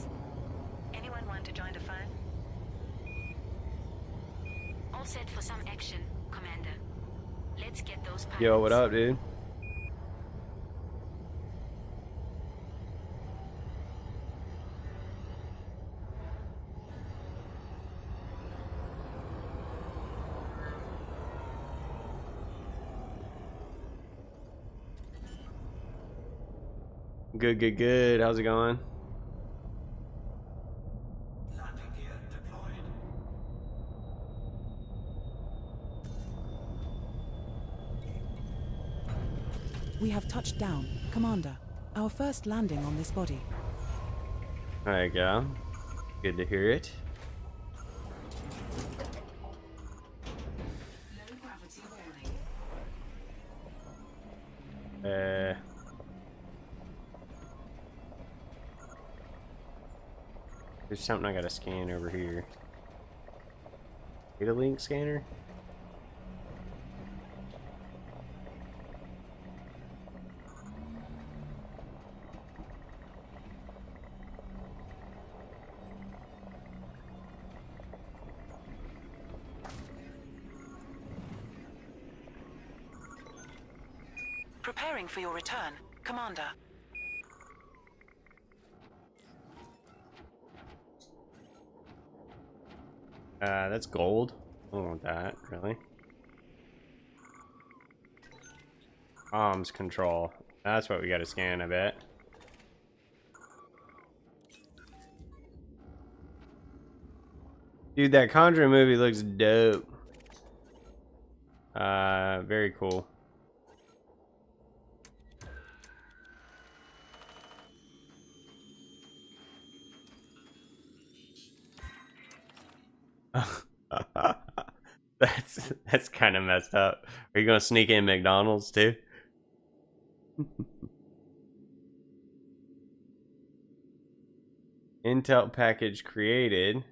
Anyone want to join the fun? All set for some action, Commander. Let's get those pilots. Yo, what up, dude? Good, good, good. How's it going? Landing gear deployed. We have touched down, Commander. Our first landing on this body. There you go. Good to hear it. Low gravity warning. There's something I gotta scan over here. Data link scanner? Preparing for your return, Commander. That's gold. I don't want that, really. Comms control. That's what we gotta scan, I bet. Dude, that Conjuring movie looks dope. Very cool. That's kind of messed up. Are you gonna sneak in McDonald's too? Intel package created.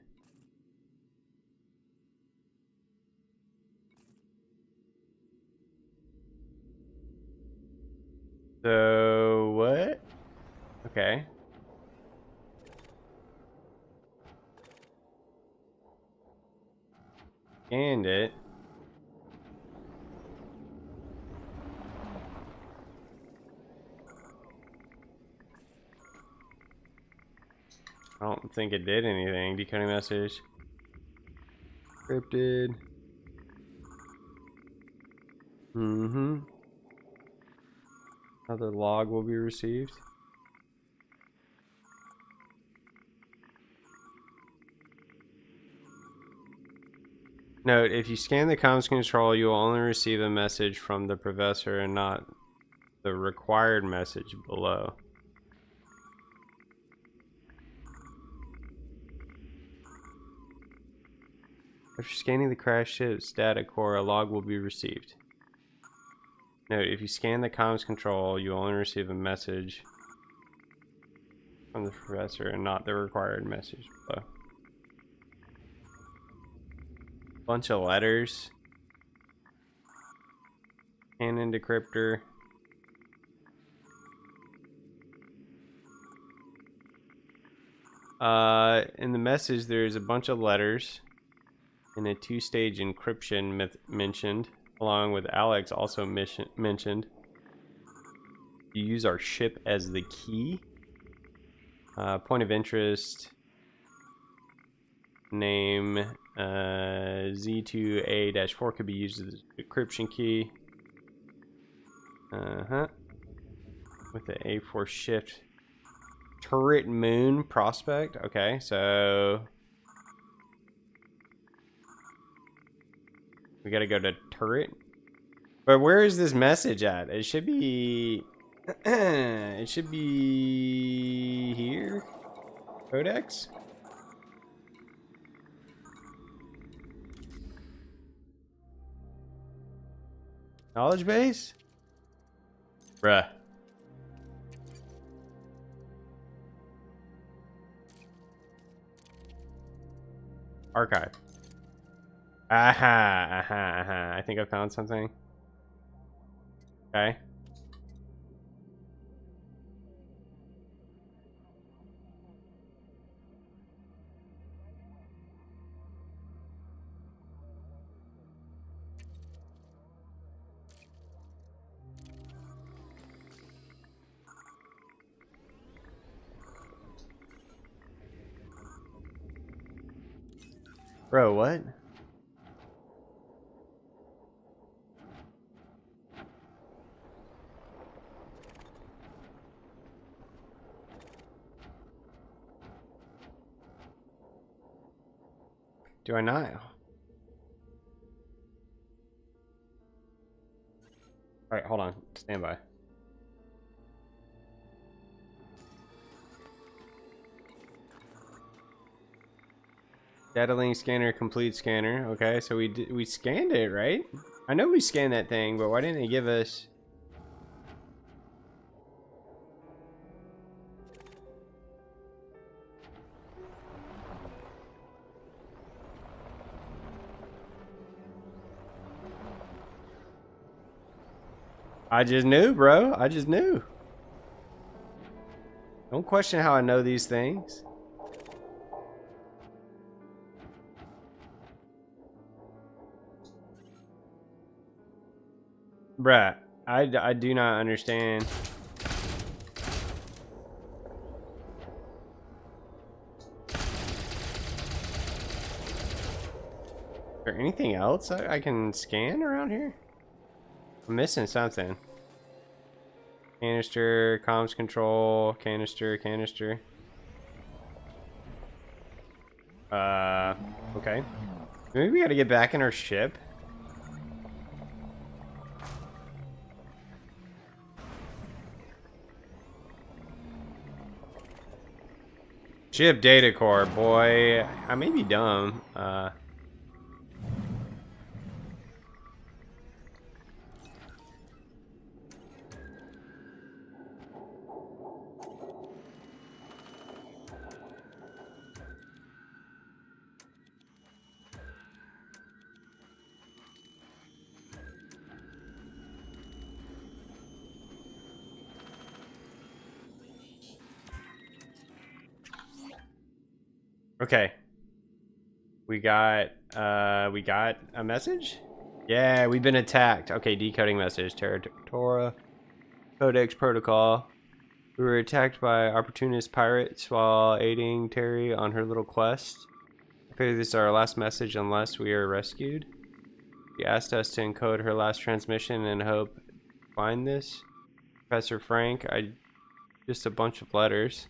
So what? Okay. Scanned it. I don't think it did anything. Decoding message. Encrypted. Mm-hmm. Another log will be received. Note, if you scan the comms control, you will only receive a message from the professor and not the required message below. After scanning the crash ship's data core, a log will be received. Note, if you scan the comms control, you will only receive a message from the professor and not the required message below. Bunch of letters. Canon decryptor. In the message, there's a bunch of letters and a two-stage encryption mentioned, along with Alex also mentioned. You use our ship as the key. Point of interest. Name Z2A-4 could be used as a decryption key. With the A4 shift. Turret moon prospect. Okay, so we gotta go to turret. But where is this message at? It should be it should be here. Codex. Knowledge base? Bruh. Archive. I think I found something. Okay. Bro, what? Do I not? Alright, hold on. Stand by. Data link scanner, complete scanner. Okay, so we scanned it, right? I know we scanned that thing, but why didn't it give us... I just knew, bro. I just knew. Don't question how I know these things. Bruh, I do not understand. Is there anything else I can scan around here? I'm missing something. Canister, comms control, canister. Okay. Maybe we gotta get back in our ship. Ship data core, boy. I may be dumb. Okay. We got a message? Yeah, we've been attacked. Okay, decoding message. Tora Codex Protocol. We were attacked by opportunist pirates while aiding Terry on her little quest. I figure this is our last message unless we are rescued. She asked us to encode her last transmission and hope to find this. Professor Frank, just a bunch of letters.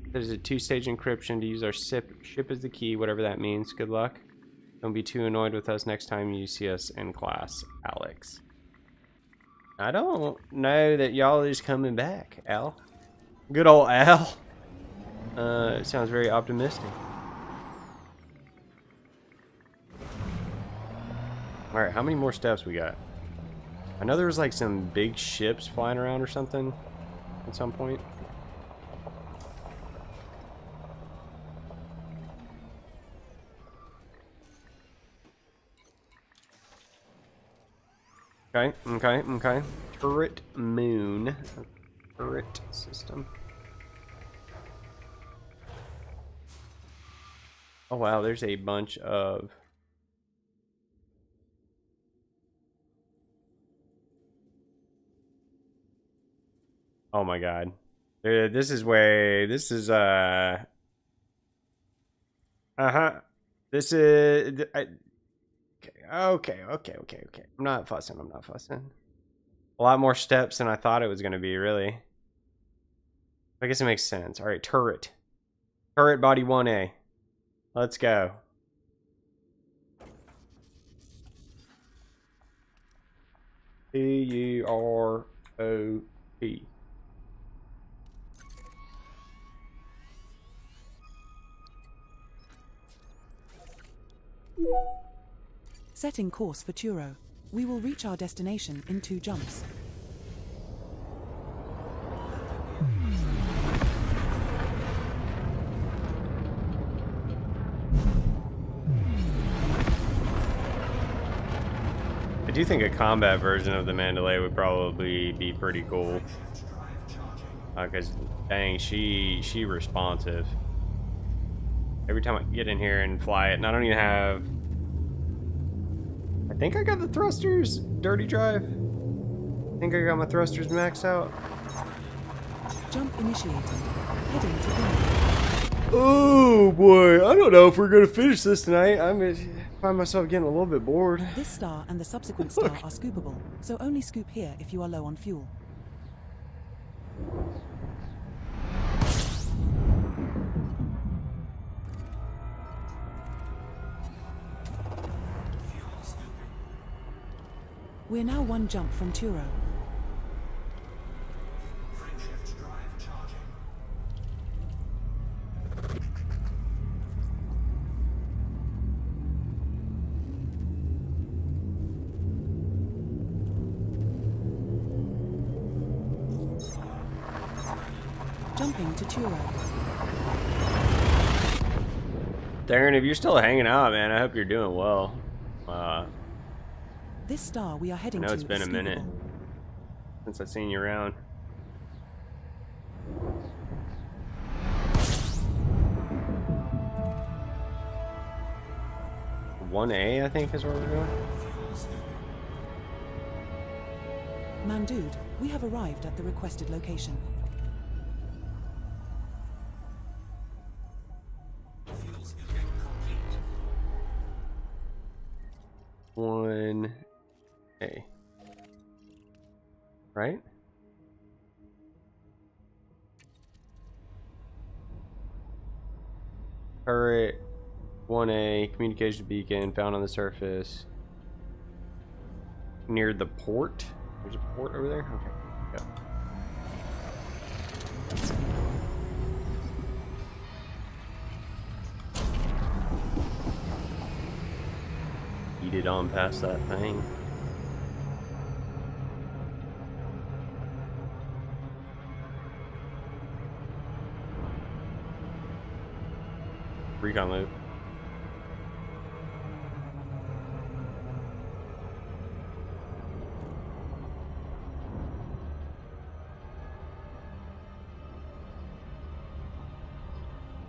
There's a two-stage encryption to use our ship as the key, whatever that means. Good luck. Don't be too annoyed with us next time you see us in class, Alex. I don't know that y'all is coming back, Al. Good old Al. It sounds very optimistic. Alright, how many more steps we got? I know there was like some big ships flying around or something at some point. Okay. Turret moon. Turret system. Oh wow, there's a bunch of... Oh my god. This is way... This is, Uh-huh. This is... Okay. I'm not fussing. A lot more steps than I thought it was going to be, really. I guess it makes sense. Alright, turret. Turret body 1A. Let's go. T-U-R-O-P. Setting course for Turo. We will reach our destination in 2 jumps. I do think a combat version of the Mandalay would probably be pretty cool. Because, dang, she responsive. Every time I get in here and fly it, and I don't even have... I think I got the thrusters dirty drive. I think I got my thrusters maxed out. Jump initiated. Heading to Inlet. Oh boy, I don't know if we're gonna finish this tonight. I'm gonna find myself getting a little bit bored. This star and the subsequent star are scoopable, so only scoop here if you are low on fuel. We're now 1 jump from Turo. Frameshift drive charging. Jumping to Turo. Darren, if you're still hanging out, man, I hope you're doing well. This star we are heading I to know it's been is a minute scoopable. since I've seen you around. One A, I think, is where we're going. Mandude, we have arrived at the requested location. Fuel scooping complete. 1A. Right? Turret 1A, communication beacon found on the surface. Near the port? There's a port over there? Okay. Go. Eat it on past that thing. Recon loop.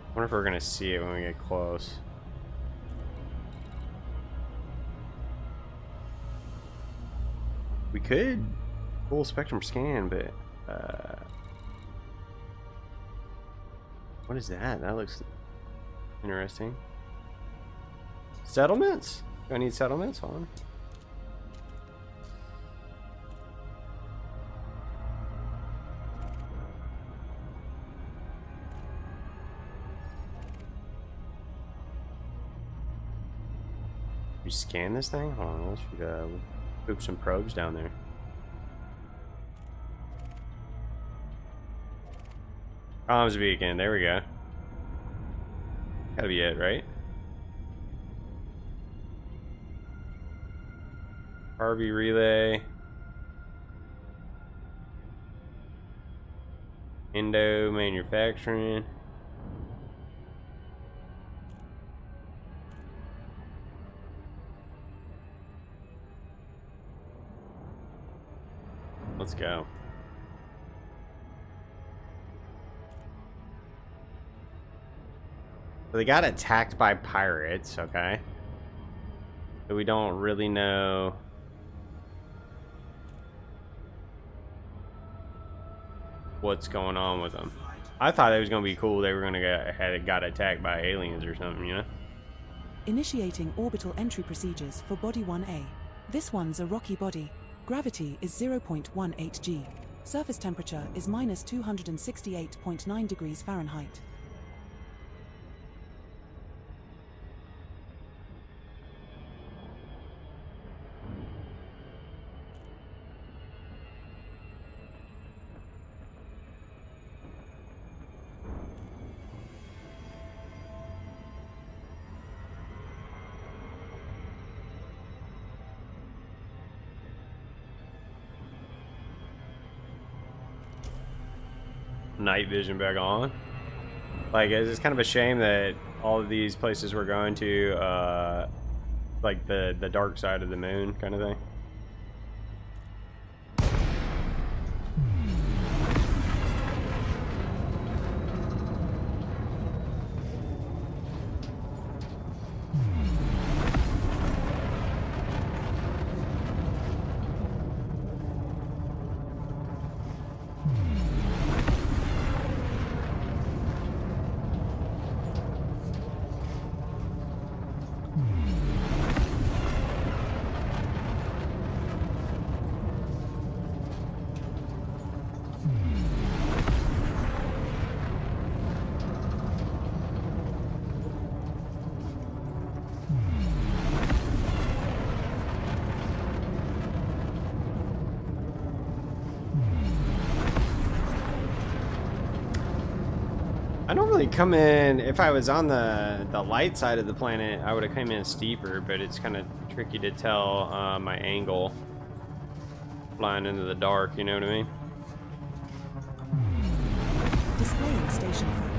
I wonder if we're gonna see it when we get close. We could full spectrum scan, but what is that? That looks interesting. Settlements? Do I need settlements on? You scan this thing? Hold on, let's poop some probes down there. Comms beacon, there we go. Gotta be it, right? RV relay. Indo manufacturing. Let's go. So they got attacked by pirates, okay? So we don't really know what's going on with them. I thought it was gonna be cool. They were gonna got attacked by aliens or something, you know? Initiating orbital entry procedures for Body 1A. This one's a rocky body. Gravity is 0.18 g. Surface temperature is minus 268.9 degrees Fahrenheit. Night vision back on. Like, it's kind of a shame that all of these places we're going to, like the dark side of the moon kind of thing. I normally come in, if I was on the light side of the planet, I would have come in steeper, but it's kind of tricky to tell my angle flying into the dark, you know what I mean? Displaying station fact.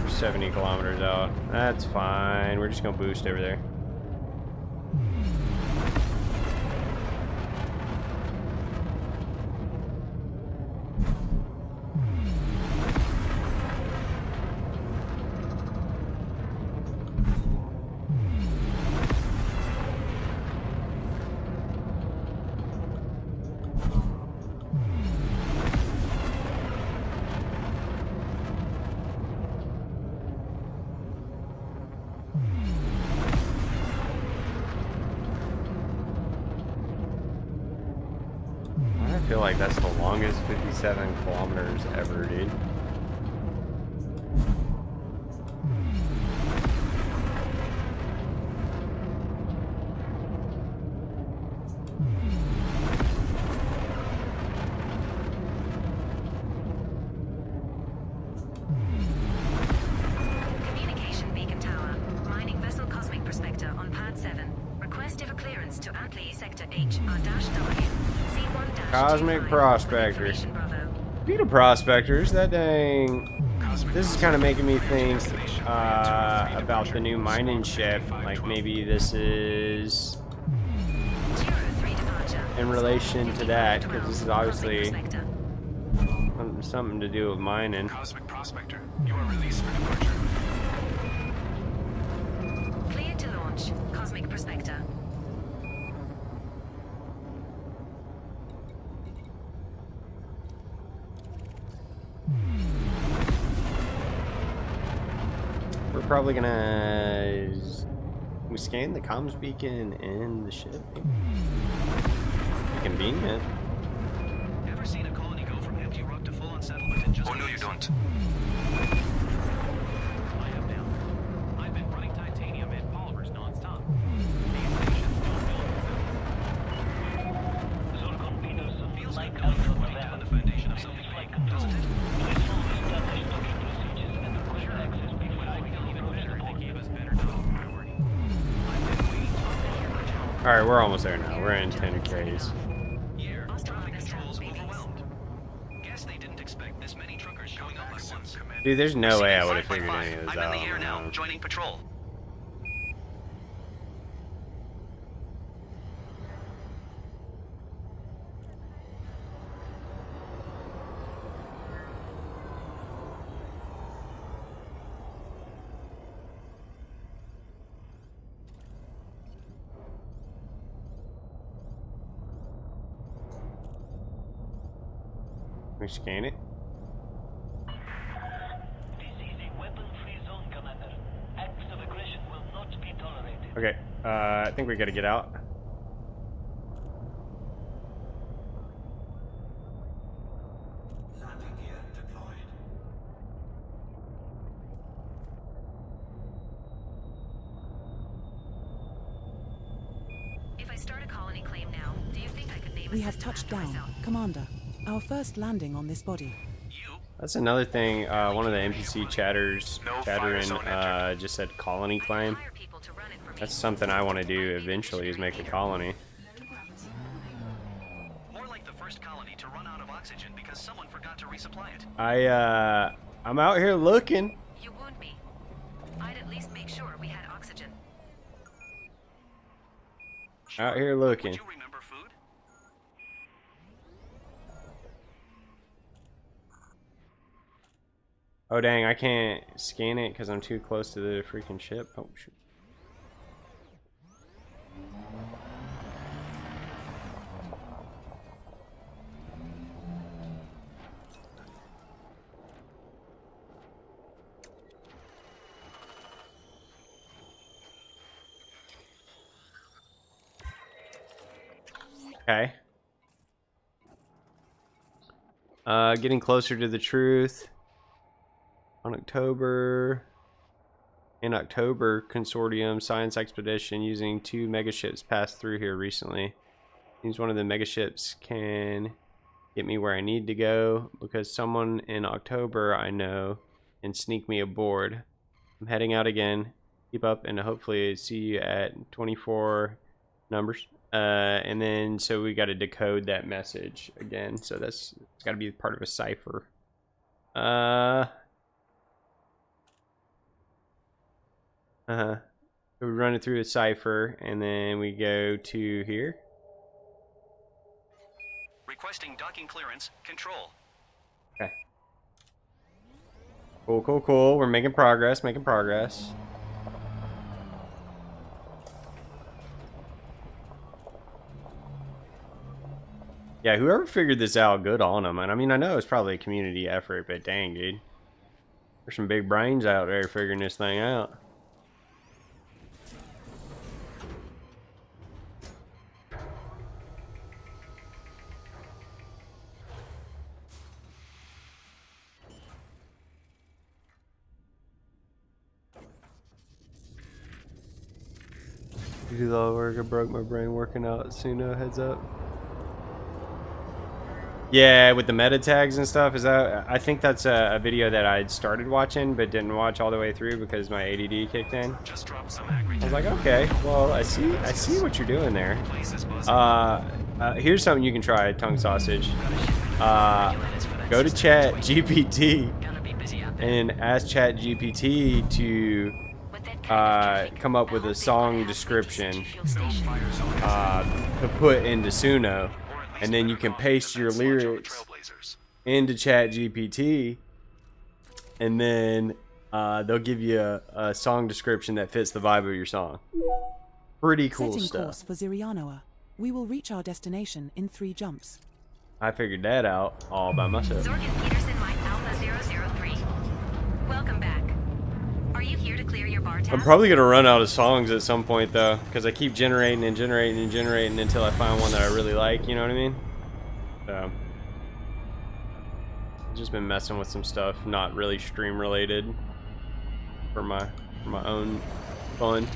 70 kilometers out. That's fine. We're just gonna boost over there. I feel like that's the longest 57 kilometers ever, dude. Communication beacon tower. Mining vessel Cosmic Prospector on pad 7. Request for clearance to Atlee Sector H R-W. C1- Cosmic Prospector. Beta Prospectors, that dang. This is kind of making me think about the new mining ship. Like maybe this is in relation to that, because this is obviously something to do with mining. Cosmic Prospector, you are released for departure. Cleared to launch. Cosmic Prospector. We're probably gonna we scan the comms beacon in the ship. Convenient. Ever seen a colony go from empty rock to full-on settlement in just Oh no, you don't. Alright, we're almost there now. We're in 10 Ks. Here, traffic control's overwhelmed. Guess they didn't expect this many truckers showing up at once. Dude, there's no way I would have Receiving figured any of 555. this I'm out. in the air now, man. joining patrol. We scan it. This is a weapon-free zone, Commander. Acts of aggression will not be tolerated. Okay, I think we gotta get out. Landing gear deployed. If I start a colony claim now, do you think I could name a We have system touched after down, myself? Commander. Our first landing on this body. That's another thing. One of the NPC chatters, No fire zone entered. just said colony claim. Hire people to run it for me. That's something I want to do eventually, is make a colony. More like the first colony to run out of oxygen because someone forgot to resupply it. I'm out here looking. You wound me. I'd at least make sure we had oxygen. Out here looking. Would you remember food? Oh dang, I can't scan it because I'm too close to the freaking ship. Oh shoot. Okay. Getting closer to the truth. In October, consortium science expedition using 2 megaships passed through here recently. Seems one of the megaships can get me where I need to go because someone in October I know can sneak me aboard. I'm heading out again. Keep up and hopefully see you at 24 numbers. And then so we got to decode that message again. So it's got to be part of a cipher. So we run it through a cipher, and then we go to here. Requesting docking clearance. Control. Okay. Cool. We're making progress, Yeah, whoever figured this out, good on them. And I mean, I know it's probably a community effort, but dang, dude. There's some big brains out there figuring this thing out. You do all the work, I broke my brain working out. Suno, heads up. Yeah, with the meta tags and stuff, is that? I think that's a video that I'd started watching but didn't watch all the way through because my ADD kicked in. Just drop some agri. I was like, okay, well, I see what you're doing there. Places buzzing. Here's something you can try, tongue sausage. Go to Chat GPT and ask Chat GPT to come up with a song description to put into Suno, and then you can paste your lyrics into Chat GPT, and then they'll give you a song description that fits the vibe of your song. Pretty cool Setting stuff. course for Zirianoa. We will reach our destination in 3 jumps. I figured that out all by myself. Zorgan Peterson, Mike Alpha 003. Welcome back. Are you here to clear your bar tab? I'm probably gonna run out of songs at some point though, because I keep generating until I find one that I really like. You know what I mean? So I've just been messing with some stuff, not really stream related, for my own fun.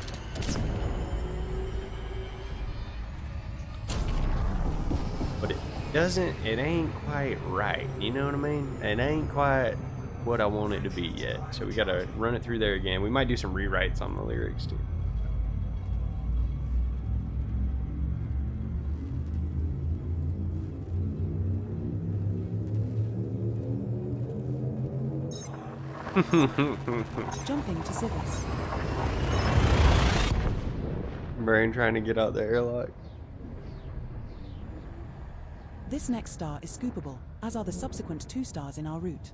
But it ain't quite right. You know what I mean? It ain't quite what I want it to be yet. So we gotta run it through there again. We might do some rewrites on the lyrics too. Jumping to Civis. Brain trying to get out the airlock. This next star is scoopable, as are the subsequent 2 stars in our route.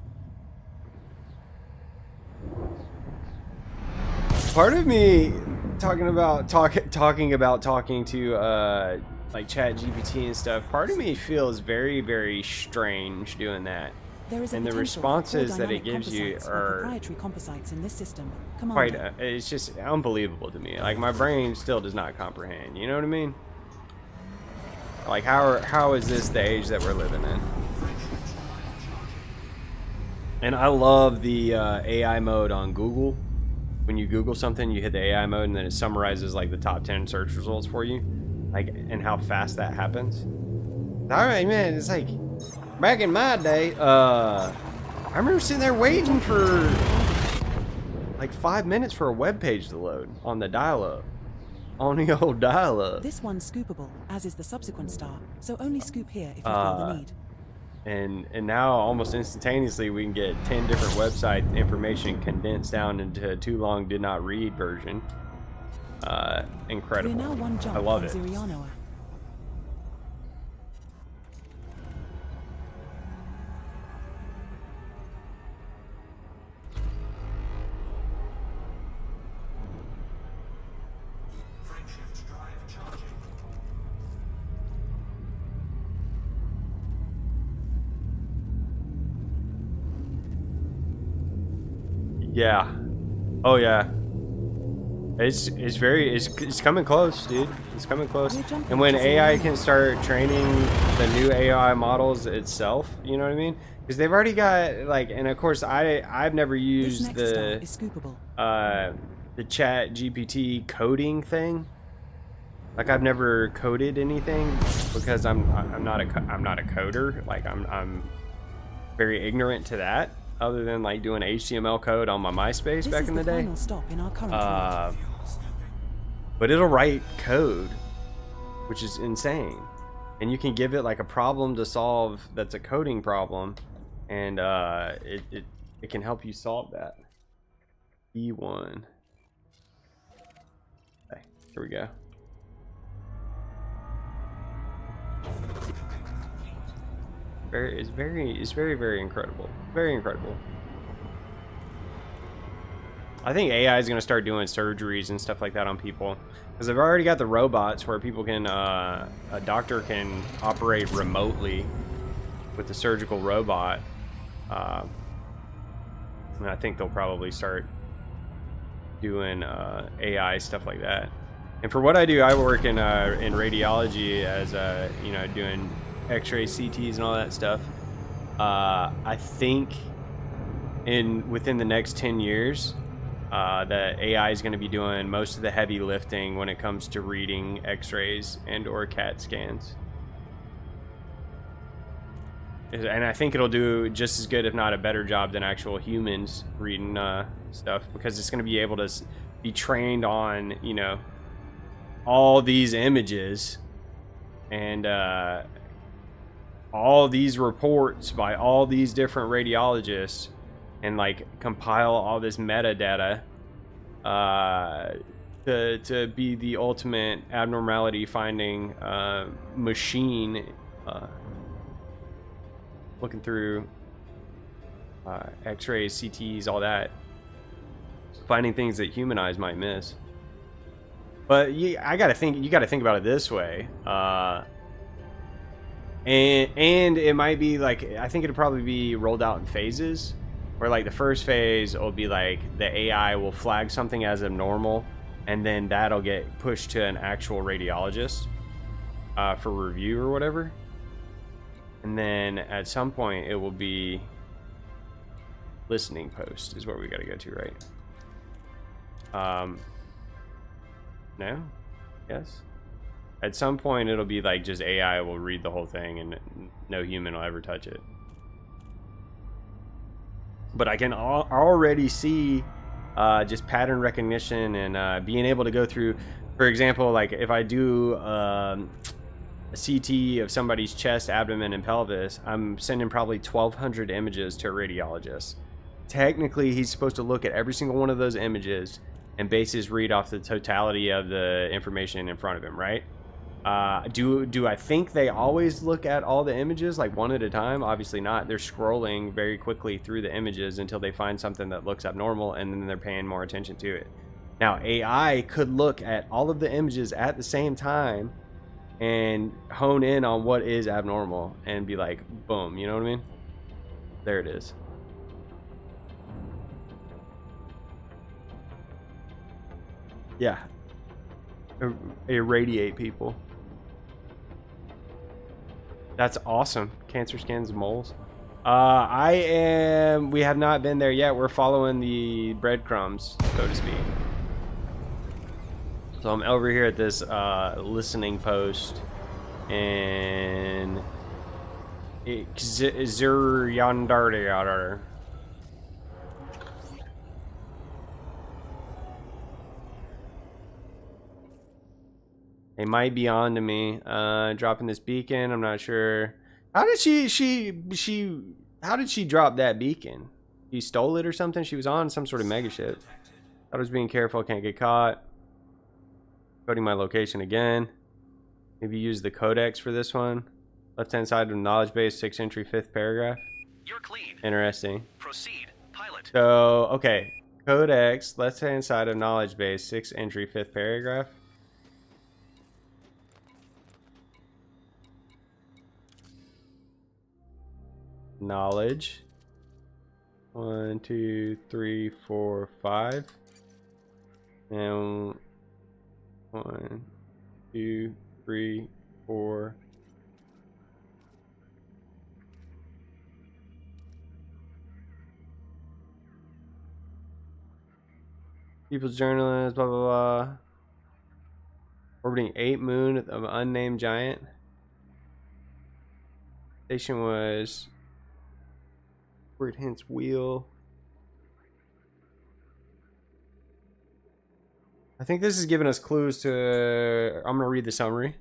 Part of me talking about talking to like Chat GPT and stuff. Part of me feels very, very strange doing that. There is a And the potential for responses that it core gives you dynamic composites or are proprietary composites in this system. quite. Commander. It's just unbelievable to me. Like my brain still does not comprehend. You know what I mean? Like how is this the age that we're living in? And I love the AI mode on Google. When you Google something, you hit the AI mode, and then it summarizes like the top 10 search results for you, like, and how fast that happens. All right, man. It's like back in my day. I remember sitting there waiting for like 5 minutes for a web page to load on the dial-up, on the old dial-up. This one's scoopable, as is the subsequent star, so only scoop here if you feel the need. And now almost instantaneously we can get 10 different website information condensed down into a too long did not read version. Incredible. We're now one jump I love from it. Zirianoa. Frameshift drive charging. Yeah. Oh yeah. It's coming close, dude. It's coming close. And when AI can start training the new AI models itself, you know what I mean? Because they've already got like, and of course I've never This used next star is scoopable. the Chat GPT coding thing. Like I've never coded anything because I'm not a coder. Like I'm very ignorant to that. Other than like doing HTML code on my MySpace back in the day. Final stop in our current route. But it'll write code, which is insane. And you can give it like a problem to solve that's a coding problem, and it can help you solve that. E1. Okay, here we go. It's very incredible. Very incredible. I think AI is going to start doing surgeries and stuff like that on people, because they've already got the robots where people can, a doctor can operate remotely with the surgical robot. And I think they'll probably start doing AI stuff like that. And for what I do, I work in radiology as you know, doing X-ray, CTs, and all that stuff. I think within the next 10 years, that AI is going to be doing most of the heavy lifting when it comes to reading X-rays and or CAT scans. And I think it'll do just as good, if not a better job, than actual humans reading stuff, because it's going to be able to be trained on, you know, all these images and all these reports by all these different radiologists, and like compile all this metadata to be the ultimate abnormality finding machine, looking through X-rays, CTs, all that, finding things that human eyes might miss. But you gotta think about it this way. And it might be like, I think it'll probably be rolled out in phases, where like the first phase will be like the AI will flag something as abnormal, and then that'll get pushed to an actual radiologist for review or whatever. And then at some point it will be listening post is where we got to go to, right? No? Yes? At some point it'll be like just AI will read the whole thing and no human will ever touch it. But I can already see just pattern recognition and being able to go through, for example, like if I do a CT of somebody's chest, abdomen, and pelvis, I'm sending probably 1,200 images to a radiologist technically he's supposed to look at every single one of those images and base his read off the totality of the information in front of him, right? Do I think they always look at all the images like one at a time? Obviously not. They're scrolling very quickly through the images until they find something that looks abnormal, and then they're paying more attention to it. Now, AI could look at all of the images at the same time and hone in on what is abnormal and be like, boom, you know what I mean? There it is. Yeah. Irradiate people. That's awesome. Cancer scans moles. We have not been there yet. We're following the breadcrumbs, so to speak. So I'm over here at this listening post in Zuryandardiar. They might be on to me. Dropping this beacon. I'm not sure. How did how did she drop that beacon? She stole it or something? She was on some sort of mega ship. I was being careful. Can't get caught. Coding my location again. Maybe use the codex for this one. Left-hand side of the knowledge base, 6 entry, 5th paragraph. You're clean. Interesting. Proceed, pilot. So, okay. Codex, left-hand side of knowledge base, 6 entry, 5th paragraph. Knowledge. 1, 2, 3, 4, 5. And 1, 2, 3, 4. People's journalist, blah, blah, blah. Orbiting 8 moon of unnamed giant. Station was where it hints wheel. I think this is giving us clues to... I'm going to read the summary.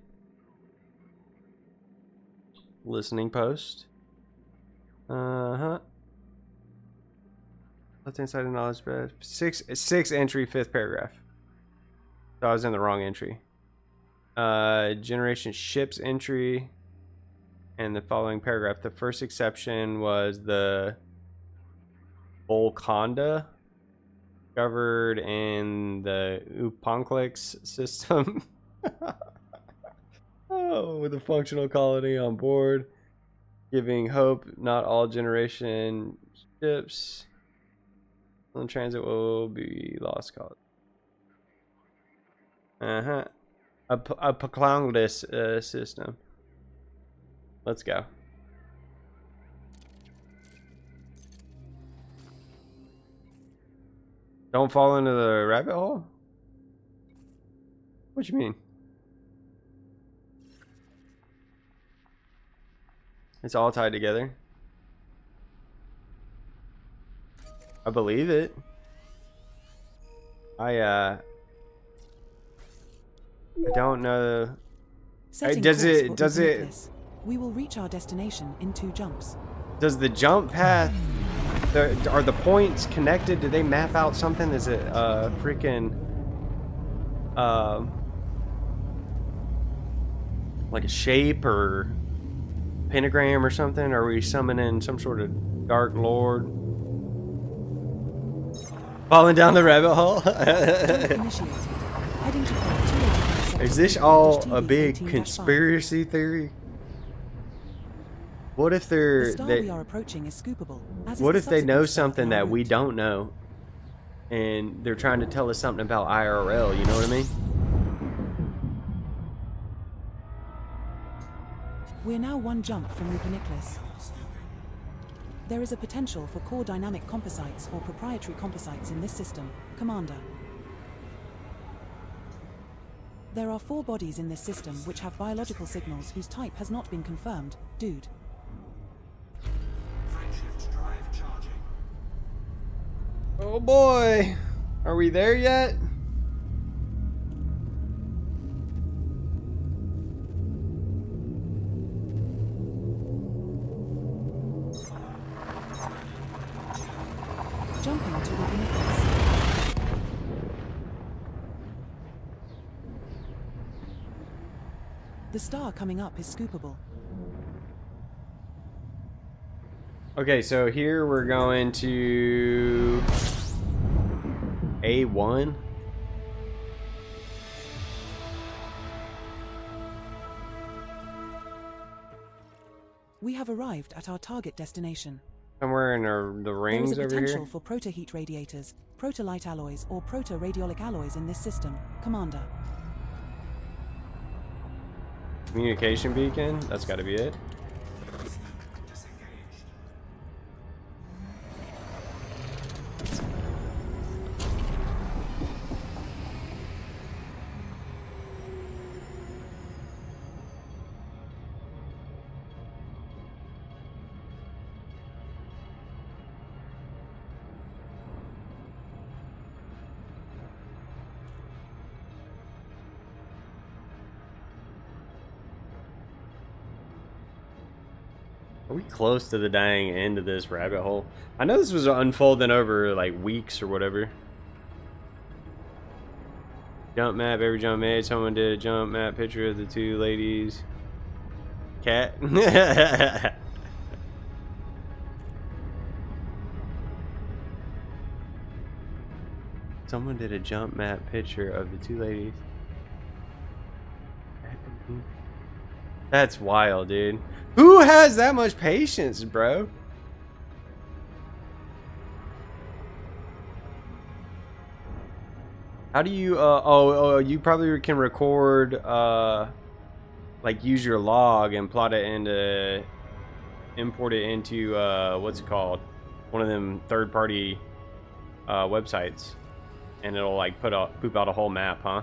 Listening post. Left hand side of knowledge bed. 6 entry, 5th paragraph. So I was in the wrong entry. Generation ships entry. And the following paragraph. The first exception was the Volconda, covered in the Uponclix system. Oh, with a functional colony on board, giving hope not all generation ships on transit will be lost cause. A Uponclix system. Let's go. Don't fall into the rabbit hole? What you mean? It's all tied together. I believe it. I don't know. Does it we will reach our destination in 2 jumps. Does the jump path, are the points connected? Do they map out something? Is it freaking like a shape or pentagram or something? Are we summoning some sort of dark lord? Falling down the rabbit hole? Is this all a big conspiracy theory? What if they're we are approaching is scoopable, what if they know something that we don't know, and they're trying to tell us something about IRL? You know what I mean? We're now 1 jump from Uponiclus. There is a potential for core dynamic composites or proprietary composites in this system, Commander. There are 4 bodies in this system which have biological signals whose type has not been confirmed, dude. Oh boy, are we there yet? Jumping to Within. The star coming up is scoopable. Okay, so here we're going to A1. We have arrived at our target destination. Somewhere in the There rings is a over potential here. for proto-heat radiators, proto-light alloys, or proto-radiolic alloys in this system, Commander. Communication beacon. That's got to be it. Disengaged. Are we close to the dang end of this rabbit hole? I know this was unfolding over like weeks or whatever. Jump map, every jump made. Someone did a jump map picture of the two ladies. Cat. Someone did a jump map picture of the two ladies. That's wild, dude. Who has that much patience, bro? How do you you probably can record like use your log and plot it into import it into what's it called? One of them third-party websites, and it'll like poop out a whole map, huh?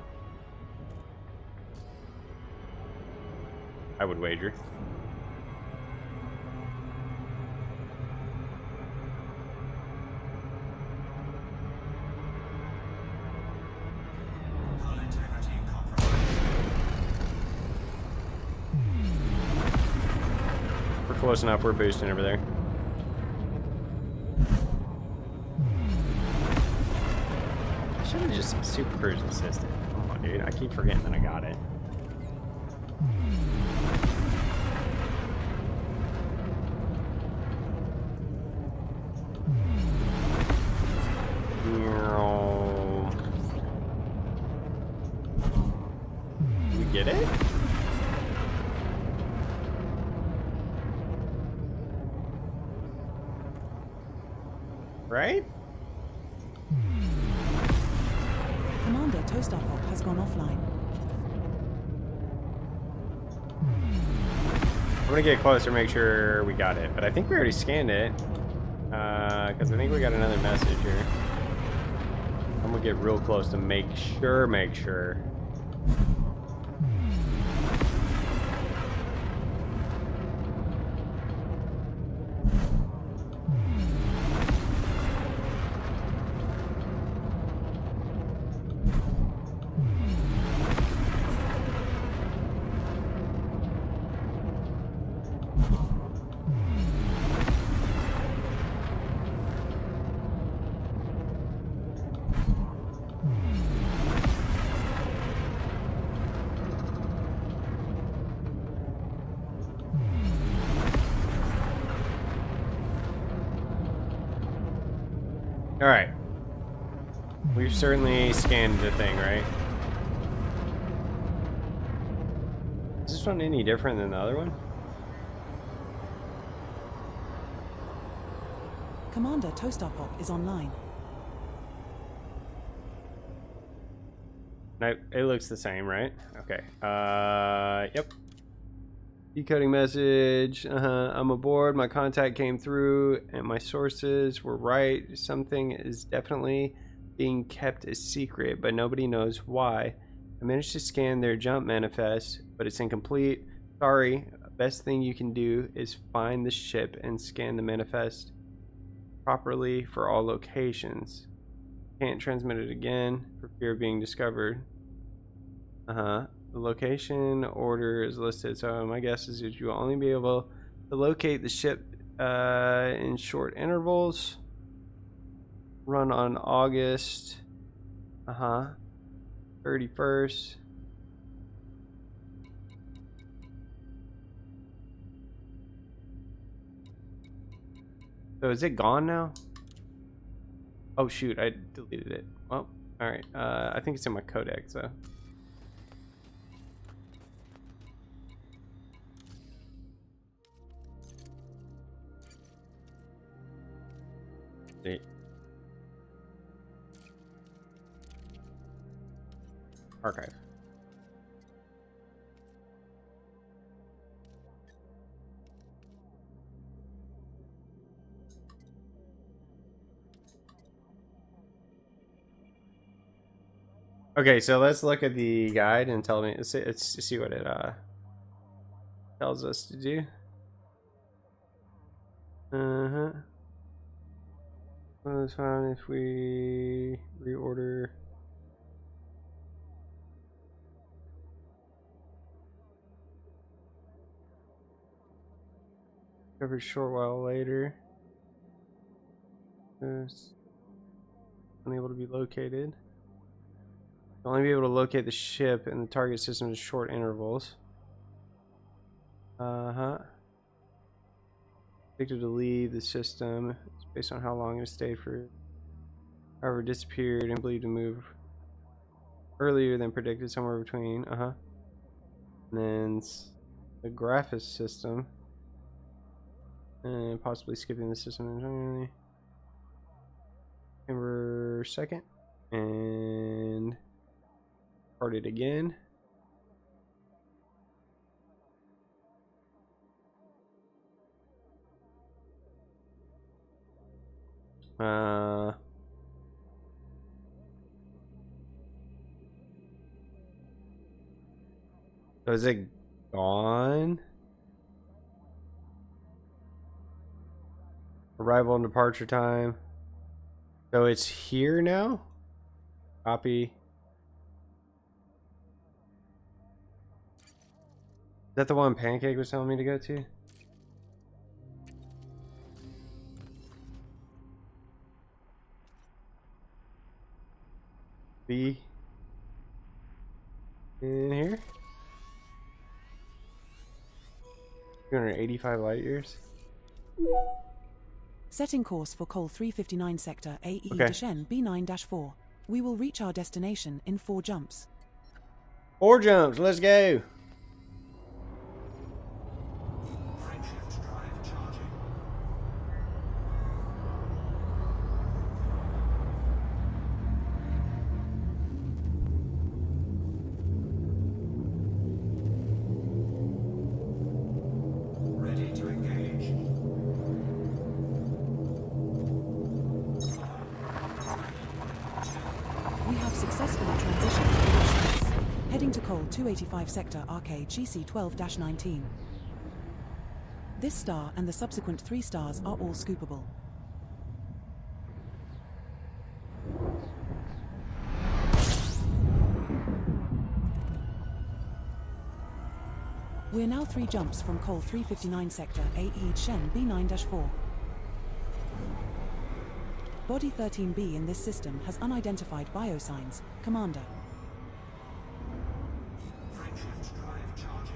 I would wager. Hull integrity compromised. We're close enough. We're boosting over there. I should have just super cruise assistant. Come on, dude. I keep forgetting that I got it. We get it? Right? Commander, toaster pod has gone offline. I'm gonna get closer, make sure we got it. But I think we already scanned it. Because I think we got another message here. I'm gonna get real close to make sure. Alright. We've certainly scanned the thing, right? Is this one any different than the other one? Commander, toaster pod is online. No, it looks the same, right? Okay. Yep. Decoding message. I'm aboard. My contact came through, and my sources were right. Something is definitely being kept a secret, but nobody knows why. I managed to scan their jump manifest, but it's incomplete. Sorry. Best thing you can do is find the ship and scan the manifest properly for all locations. Can't transmit it again for fear of being discovered. The location order is listed, so my guess is that you will only be able to locate the ship in short intervals. Run on August 31st. So is it gone now? Oh shoot, I deleted it. Well, alright. I think it's in my codex though. See. Archive. Okay, so let's look at the guide and tell me. Let's see what it tells us to do. Well, it's fine if we reorder. Every short while later. It's unable to be located. You'll only be able to locate the ship and the target system in short intervals. Expected to leave the system. It's based on how long it stayed for. However, disappeared and believed to move earlier than predicted, somewhere between. And then the graphics system. And possibly skipping the system entirely. September 2nd. And started again. So is it gone? Arrival and departure time. So it's here now? Copy. Is that the one Pancake was telling me to go to? B. In here? 285 light years. Setting course for Col 359 sector AE Okay. Deshen B9-4. We will reach our destination in 4 jumps. 4 jumps, let's go. Frameshift drive charging. Ready to engage. We have successfully transitioned to the space. Heading to Col 285 sector Arcade GC12-19. This star and the subsequent 3 stars are all scoopable. We're now 3 jumps from Col 359 sector AE Shen B9-4. Body 13B in this system has unidentified biosigns. Commander. Frameshift drive charging.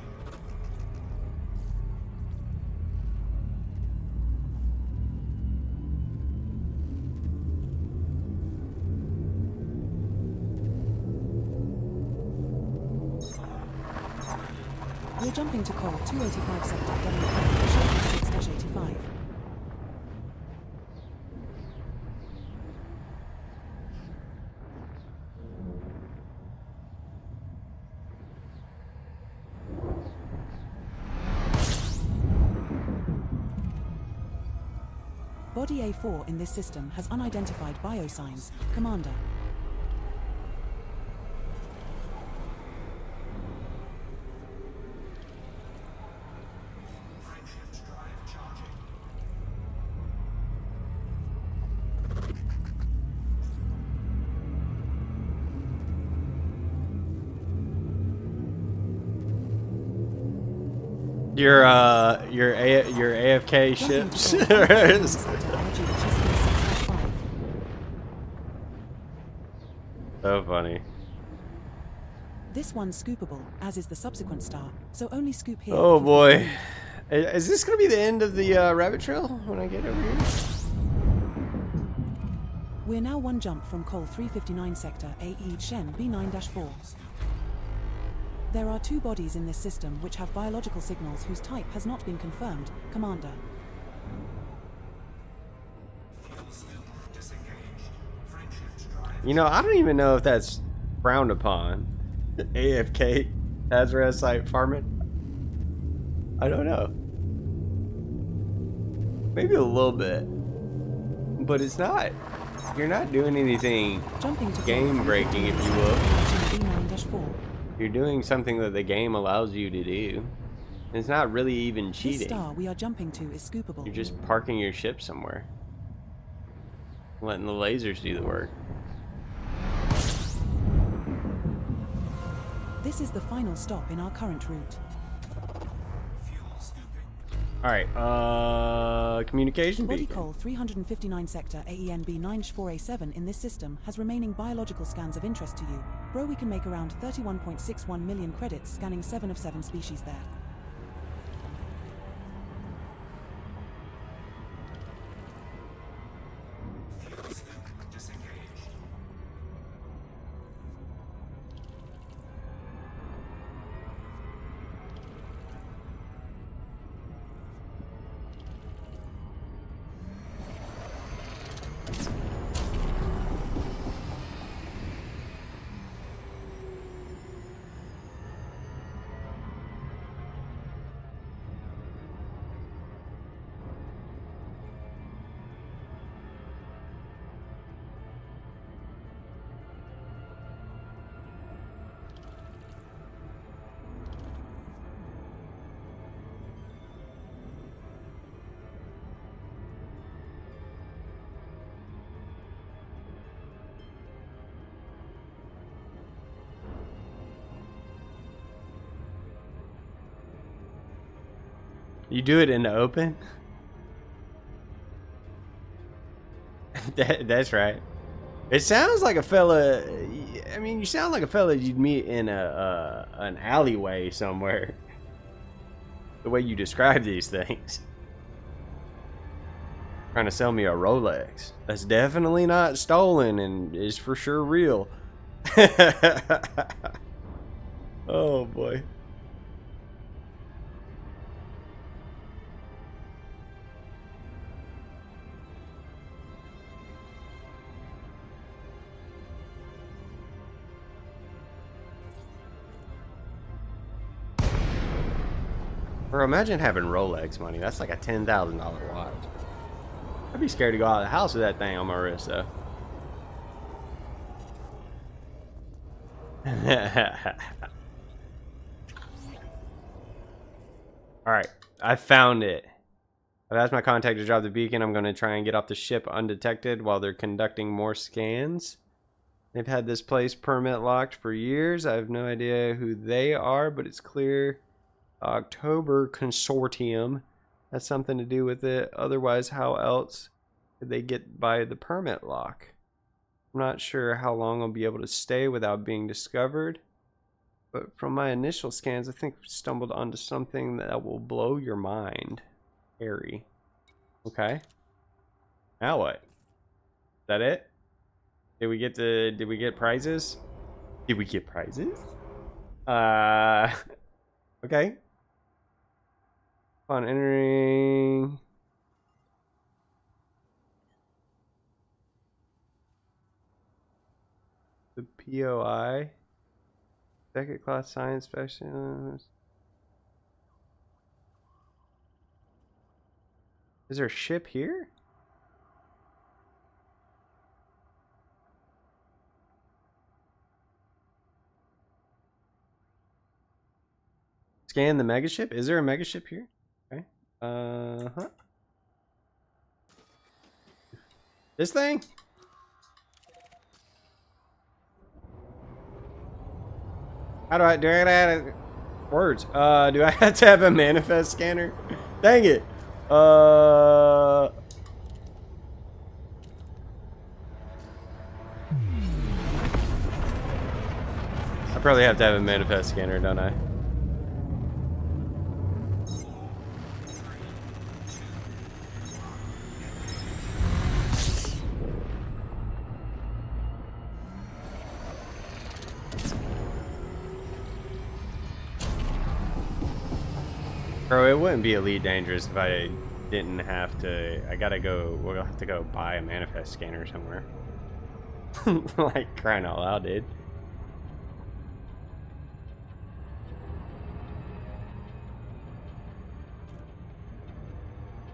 We're jumping to Col 285 sector WA 6-85. Body A4 in this system has unidentified biosigns. Commander. Frameshift drive charging. Your AFK ships. So funny. This one's scoopable, as is the subsequent star, so only scoop here. Oh if you boy. feel Is this gonna be the end of the rabbit trail when I get over here? We're now one jump from Col 359 sector AE Shen B9-4. There are 2 bodies in this system which have biological signals whose type has not been confirmed, Commander. Fuel scoop disengaged. Frameshift drive. You know, I don't even know if that's frowned upon. AFK Hazrat site farming. I don't know. Maybe a little bit, but it's not. You're not doing anything Jumping to game breaking, if you will. B9-4. You're doing something that the game allows you to do. It's not really even This cheating. star we are jumping to is scoopable. You're just parking your ship somewhere, letting the lasers do the work. This is the final stop in our current route. Fuel scooping. All right, communication Body beacon. Col 359 sector AEN B94A7 in this system has remaining biological scans of interest to you. Bro, we can make around 31.61 million credits scanning 7 of 7 species there. Fuel scoop disengaged. You do it in the open? That's right. It sounds like a fella. I mean, you sound like a fella you'd meet in an alleyway somewhere. The way you describe these things. Trying to sell me a Rolex. That's definitely not stolen and is for sure real. Oh boy. Bro, imagine having Rolex money. That's like a $10,000 watch. I'd be scared to go out of the house with that thing on my wrist, though. Alright, I found it. I've asked my contact to drop the beacon. I'm going to try and get off the ship undetected while they're conducting more scans. They've had this place permit locked for years. I have no idea who they are, but it's clear October Consortium has something to do with it. Otherwise, how else did they get by the permit lock? I'm not sure how long I'll be able to stay without being discovered. But from my initial scans, I think we stumbled onto something that will blow your mind. Harry. Okay. Now what? Is that it? Did we get prizes? Did we get prizes? Okay. Upon entering the POI, second class science specialist. Is there a ship here? Scan the megaship. Is there a megaship here? Okay. Huh. This thing? How do I add words? Do I have to have a manifest scanner? Dang it. probably have to have a manifest scanner, don't I? Bro, it wouldn't be Elite Dangerous if I didn't have to. I gotta go. We'll have to go buy a manifest scanner somewhere. Like, crying out loud, dude.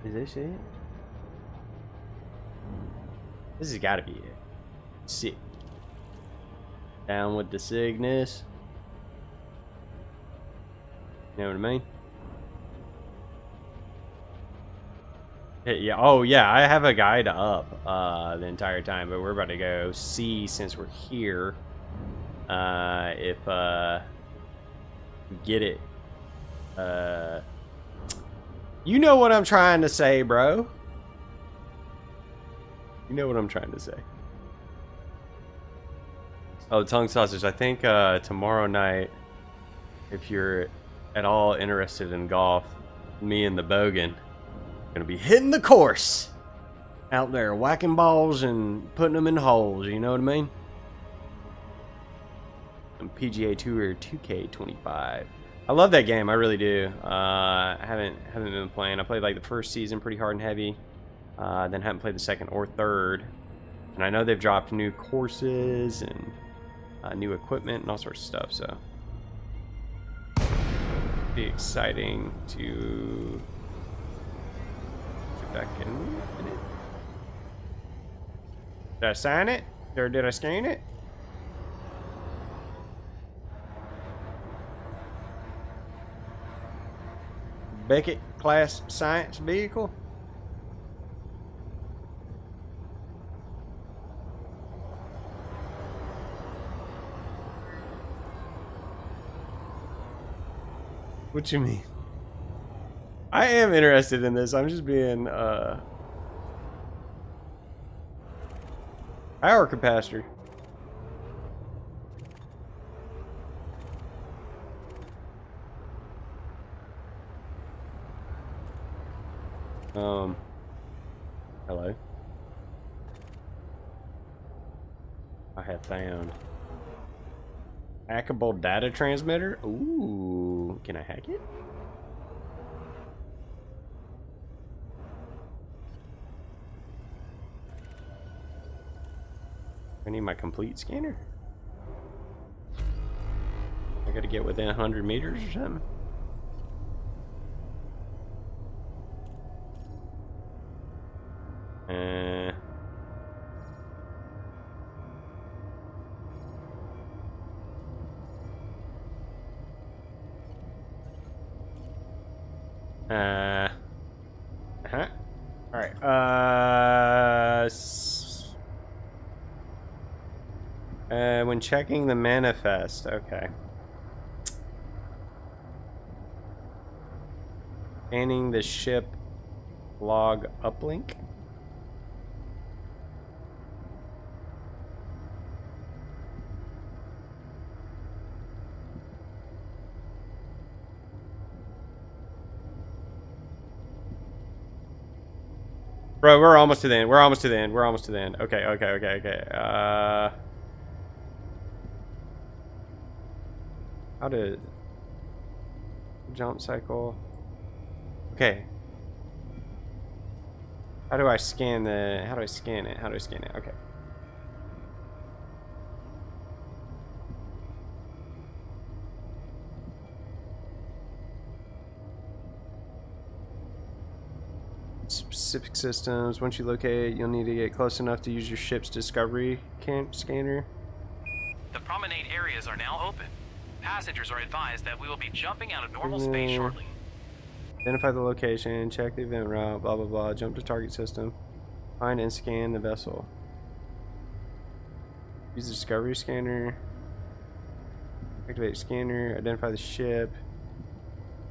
Is this it? This has gotta be it. Sick. Down with the sickness. You know what I mean? Yeah. Oh, yeah. I have a guide up the entire time, but we're about to go see, since we're here, if we get it. You know what I'm trying to say, bro. You know what I'm trying to say. Oh, tongue sausage. I think tomorrow night, if you're at all interested in golf, me and the Bogan gonna be hitting the course out there, whacking balls and putting them in holes. You know what I mean? And PGA Tour 2K25. I love that game. I really do. I haven't been playing. I played like the first season pretty hard and heavy. Then haven't played the second or third. And I know they've dropped new courses and new equipment and all sorts of stuff. So be exciting to get back in it. Did I sign it? Or did I scan it? Beckett class science vehicle. What you mean? I am interested in this. I'm just being power capacitor. Hello. I have found hackable data transmitter. Ooh, can I hack it? I need my complete scanner. I gotta get within 100 meters or something. Alright, when checking the manifest, okay. Scanning the ship log uplink. Bro, we're almost to the end. We're almost to the end. We're almost to the end. Okay, okay. How to jump cycle? Okay. How do I scan the? How do I scan it? How do I scan it? Okay. Specific systems. Once you locate, you'll need to get close enough to use your ship's discovery scanner. The promenade areas are now open. Passengers are advised that we will be jumping out of normal space shortly. Identify the location, check the event route, blah blah blah, jump to target system, find and scan the vessel. Use the discovery scanner. Activate scanner, identify the ship.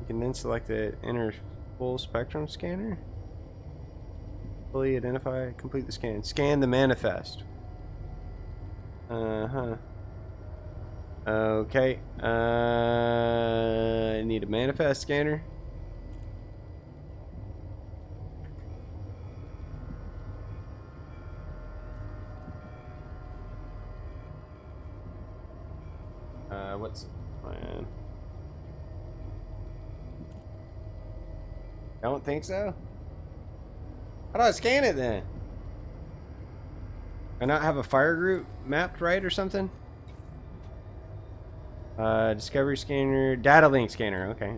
You can then select the enter full spectrum scanner. Fully identify, complete the scan. Scan the manifest. Okay. I need a manifest scanner. What's the plan? Don't think so? How do I scan it then? I not have a fire group mapped right or something? Discovery scanner, data link scanner. Okay.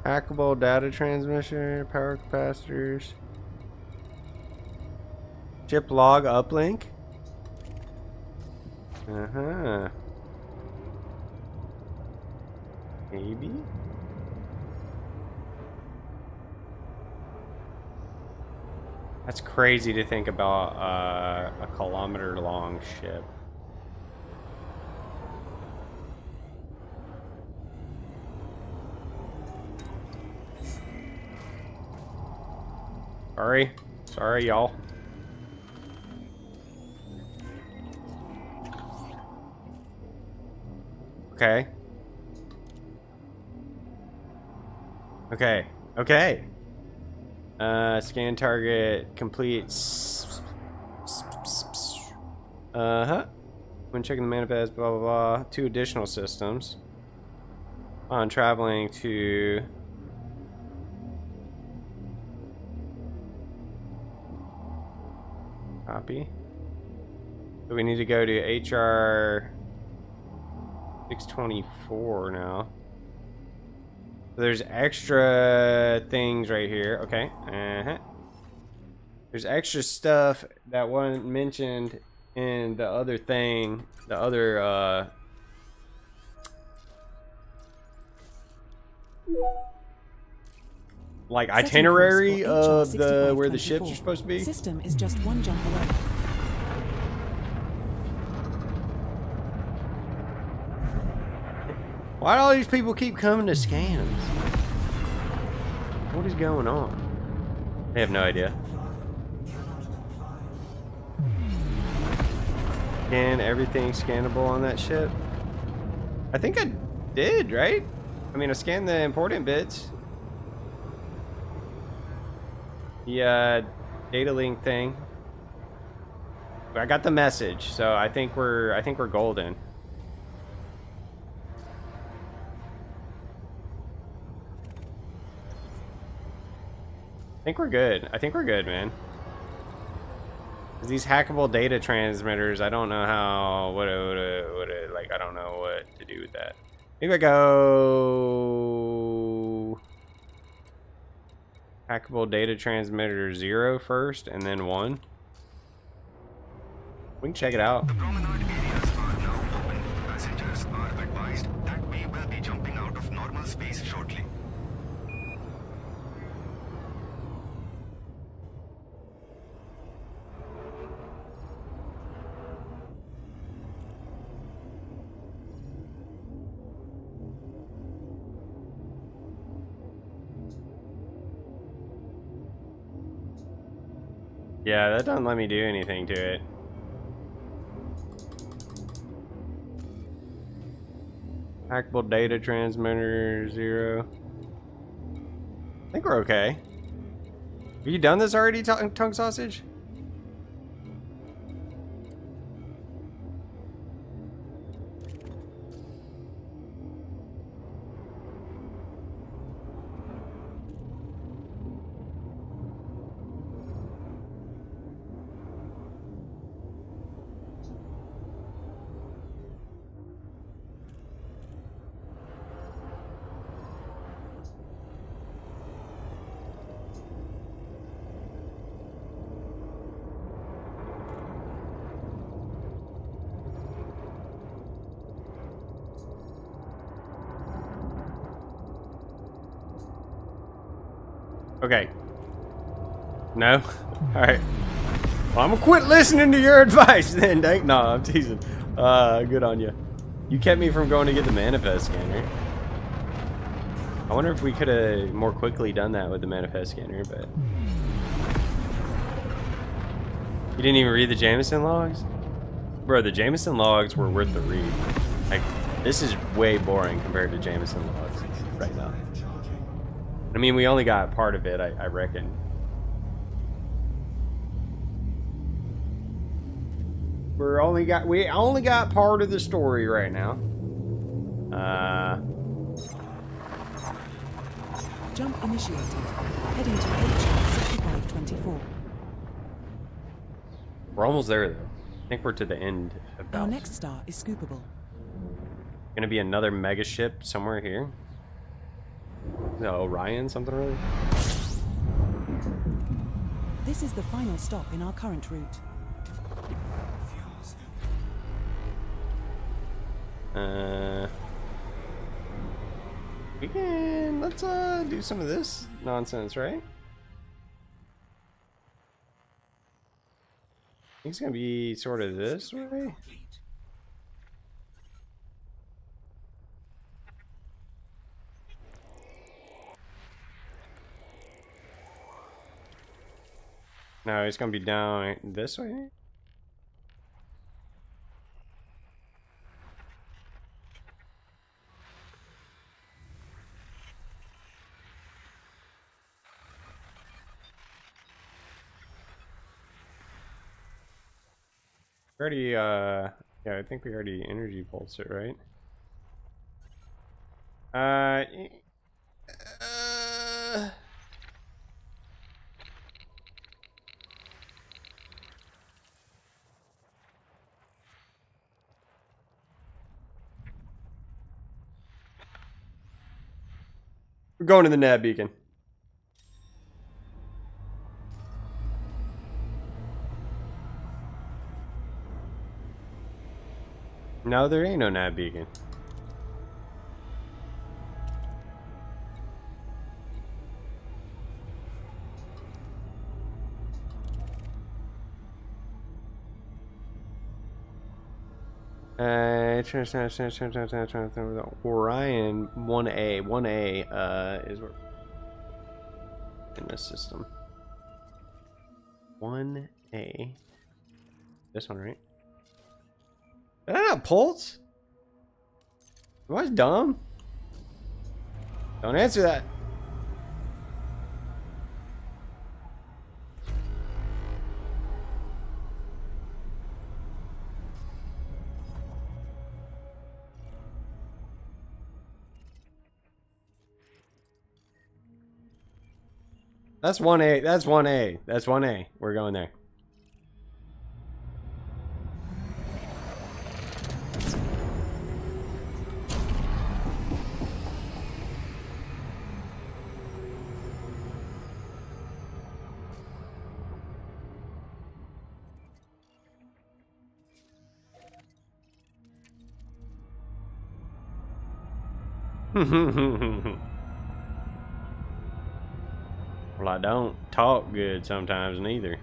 Hackable data transmission, power capacitors. Chip log uplink. Maybe. That's crazy to think about a kilometer long ship. Sorry, y'all. Okay. Scan target complete. When checking the manifest, blah blah blah. 2 additional systems. On traveling to. Copy. So we need to go to HR 624 now. So there's extra things right here. Okay. There's extra stuff that wasn't mentioned in the other thing. The other like itinerary of the where the ships are supposed to be. System is just 1 jump away. Why do all these people keep coming to scans? What is going on? I have no idea. Scan everything scannable on that ship. I think I did, right? I mean, I scanned the important bits. The data link thing. I got the message, so I think we're golden. I think we're good, man. These hackable data transmitters, I don't know how like I don't know what to do with that. Maybe I go hackable data transmitter 0 first and then 1. We can check it out. The promenade areas are now open. Passengers are advised that we will be jumping out of normal space shortly. Yeah, that doesn't let me do anything to it. Hackable data transmitter 0. I think we're okay. Have you done this already, Tongue Sausage? Okay. No? Alright. Well, I'm gonna quit listening to your advice then, Dank. No, I'm teasing. Good on you. You kept me from going to get the manifest scanner. I wonder if we could have more quickly done that with the manifest scanner, but... You didn't even read the Jameson logs? Bro, the Jameson logs were worth the read. Like, this is way boring compared to Jameson logs right now. I mean, we only got part of it, I reckon. We only got part of the story right now. Jump initiated. Heading to H6524. We're almost there, though. I think we're to the end. Our next star is scoopable. Gonna be another mega ship somewhere here. No, Orion, something really? This is the final stop in our current route. We can, let's do some of this nonsense, right? I think it's gonna be sort of this way. No, it's gonna be down this way. Already, yeah, I think we already energy pulsed it, right? We're going to the nav beacon. No, there ain't no nav beacon. Orion 1A. 1A is in this system. 1A. This one, right? Did I not pulse? Am I dumb? Don't answer that. That's 1A. That's 1A. That's 1A. We're going there. Well, I don't talk good sometimes neither.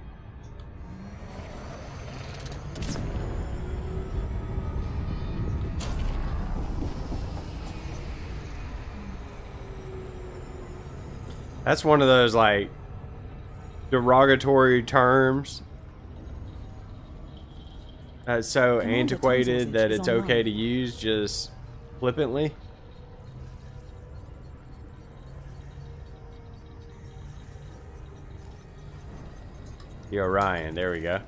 That's one of those like derogatory terms that's so antiquated that it's okay to use just flippantly. The Orion, there we go.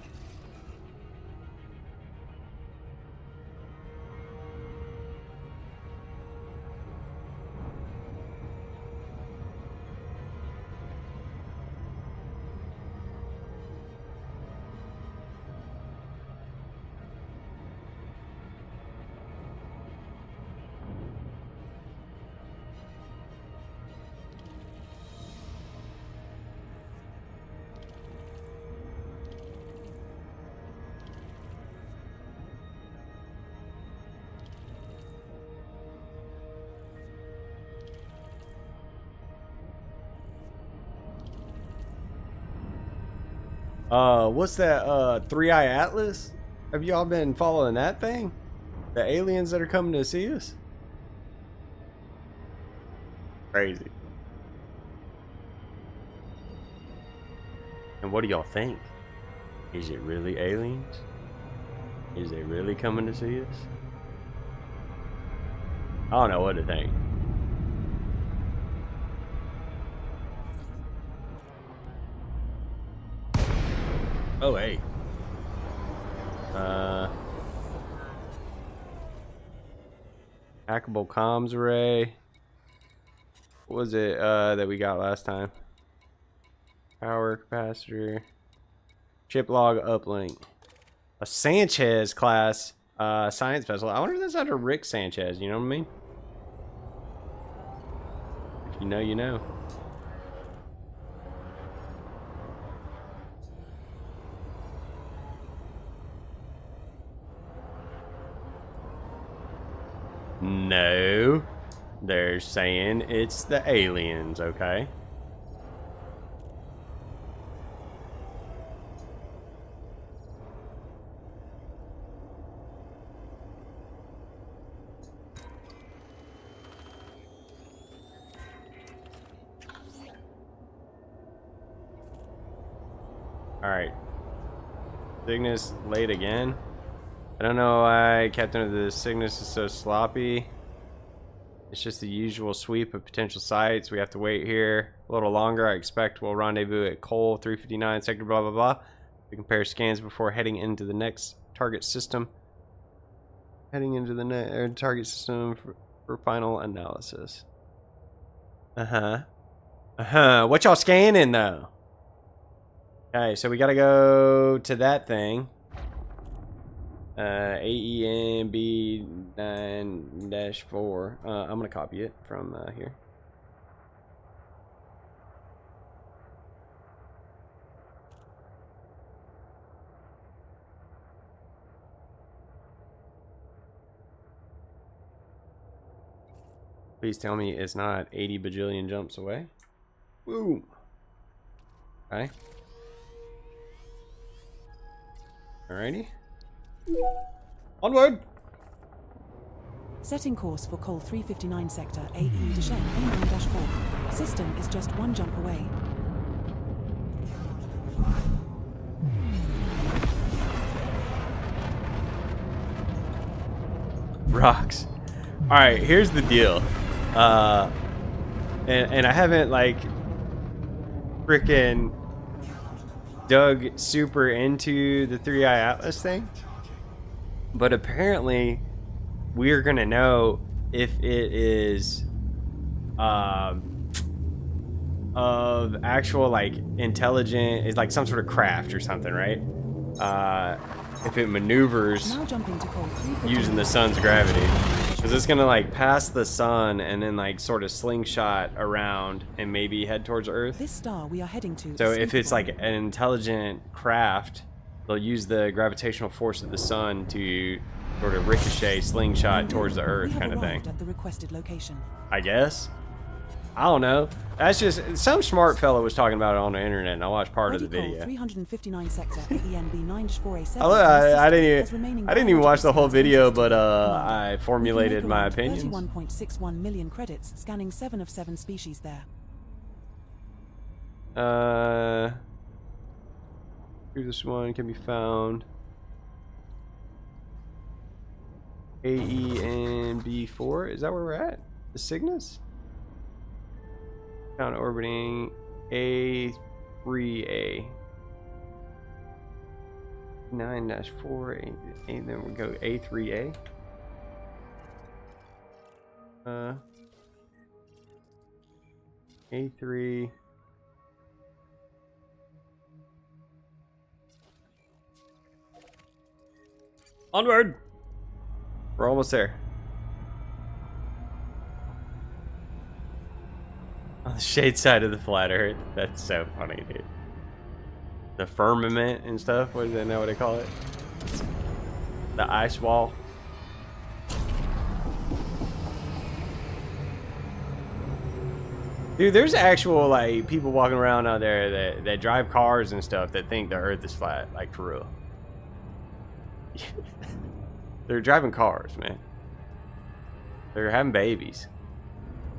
What's that, Three-Eye Atlas? Have y'all been following that thing? The aliens that are coming to see us? Crazy. And what do y'all think? Is it really aliens? Is they really coming to see us? I don't know what to think. Oh, hey. Hackable comms array. What was it that we got last time? Power capacitor. Chip log uplink. A Sanchez class science vessel. I wonder if that's under Rick Sanchez, you know what I mean? If you know, you know. No, they're saying it's the aliens, okay? Alright. Cygnus late again. I don't know why Captain of the Cygnus is so sloppy. It's just the usual sweep of potential sites. We have to wait here a little longer. I expect we'll rendezvous at Cole 359 sector blah blah blah. We compare scans before heading into the next target system. Heading into the target system for final analysis. What y'all scanning though? Okay, so we gotta go to that thing. AEMB9-4. I'm gonna copy it from here. Please tell me it's not 80 bajillion jumps away. Woo! Okay. Alrighty. Onward! Setting course for Col 359 sector AE-Deschamps A9-4. System is just one jump away. Rocks. Alright, here's the deal. And I haven't like freaking dug super into the Three-Eye Atlas thing. But apparently, we're gonna know if it is of actual like intelligent, is like some sort of craft or something, right? If it maneuvers Now jumping to Col 359. using the sun's gravity, because it's gonna like pass the sun and then like sort of slingshot around and maybe head towards Earth. This star we are heading to. So is if it's suitable. like an intelligent craft, they'll use the gravitational force of the sun to sort of ricochet, slingshot towards the Earth, We have kind of thing. arrived at the requested location. I guess. I don't know. That's just some smart fellow was talking about it on the internet, and I watched part of the Body Col video. 359 sector AENB9-4A7. I didn't even watch the whole video, but I formulated my opinions. 31.61 million credits, scanning 7 of 7 species there. This one can be found. AENB4, is that where we're at? The Cygnus? Found orbiting A3A. 9-4, and then we go A3A. A3. Onward! We're almost there. On the shade side of the flat Earth. That's so funny, dude. The firmament and stuff. What do they know what they call it? The ice wall. Dude, there's actual like people walking around out there that drive cars and stuff that think the Earth is flat, like for real. They're driving cars, man. They're having babies.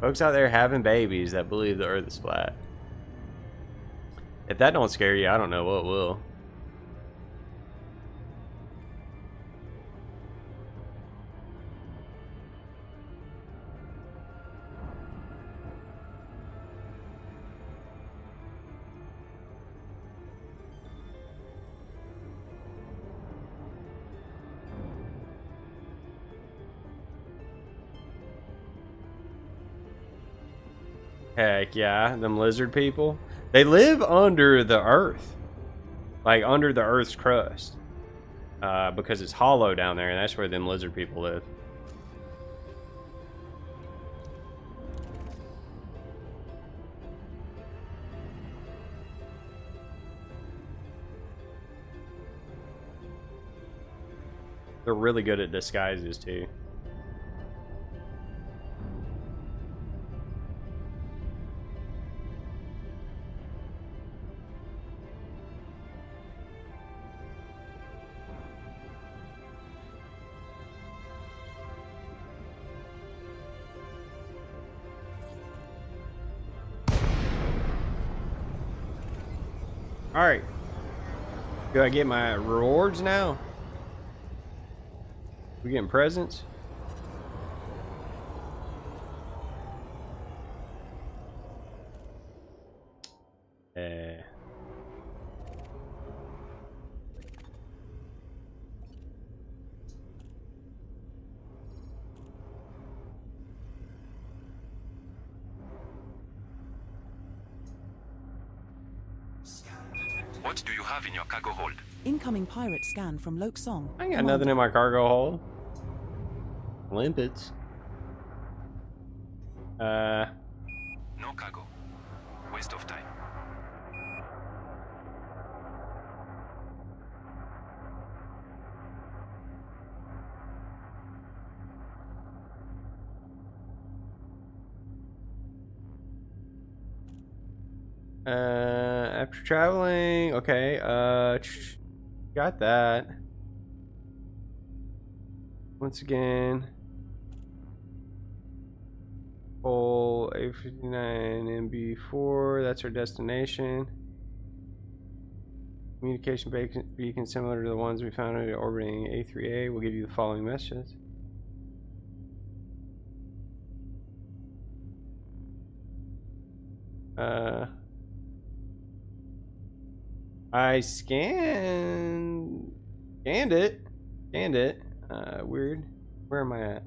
Folks out there having babies that believe the Earth is flat. If that don't scare you, I don't know what will. Heck yeah, them lizard people. They live under the earth. Like under the earth's crust. Because it's hollow down there, and that's where them lizard people live. They're really good at disguises too. Alright. Do I get my rewards now? We getting presents? What do you have in your cargo hold? Incoming pirate scan from Lok Song. I ain't got nothing in my cargo hold. Limpets. No cargo. Waste of time. After traveling, okay, got that. Once again, full A59 MB4, that's our destination. Communication beacon similar to the ones we found orbiting A3A will give you the following messages. I scanned it. Weird. Where am I at?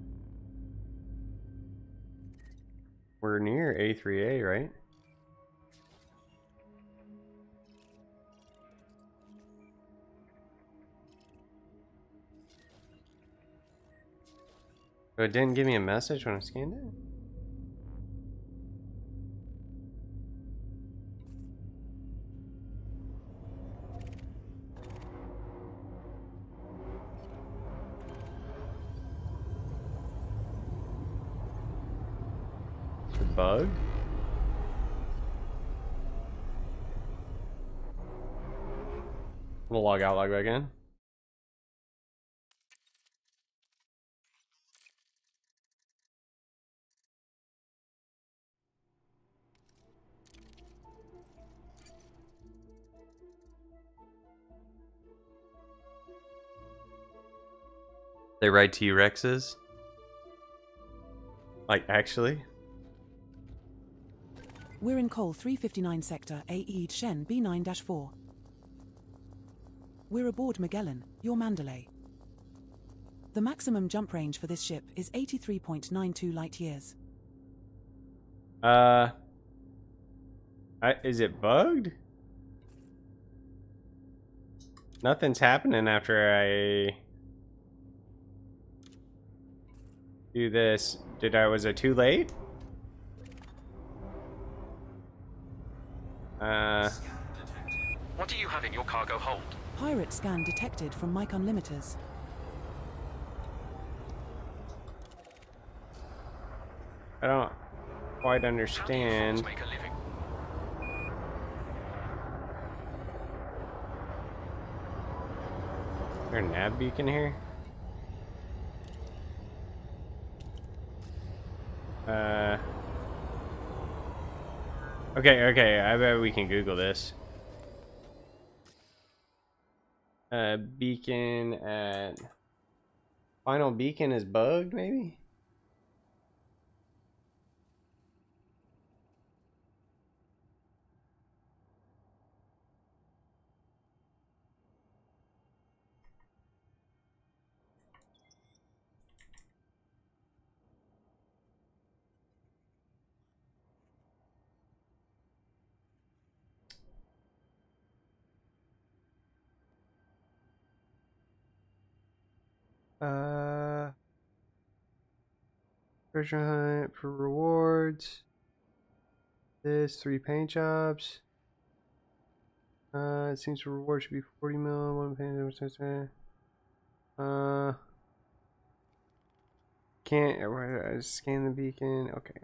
We're near A3A, right? But it didn't give me a message when I scanned it? Bug? I'm gonna log out, log back in. They ride T-Rexes? Like, actually? We're in Col 359 Sector AE Shen B9-4. We're aboard Magellan, your Mandalay. The maximum jump range for this ship is 83.92 light years. Is it bugged? Nothing's happening after I do this. Was it too late? What do you have in your cargo hold? Pirate scan detected from Mike Unlimiters. I don't. quite How do you understand. folks make a living? Is there a nav beacon here? Okay, I bet we can Google this. Beacon at... Final beacon is bugged, maybe? Treasure hunt for rewards. This 3 paint jobs. It seems the reward should be 40 mil. One paint. Can't. I scan the beacon. Okay.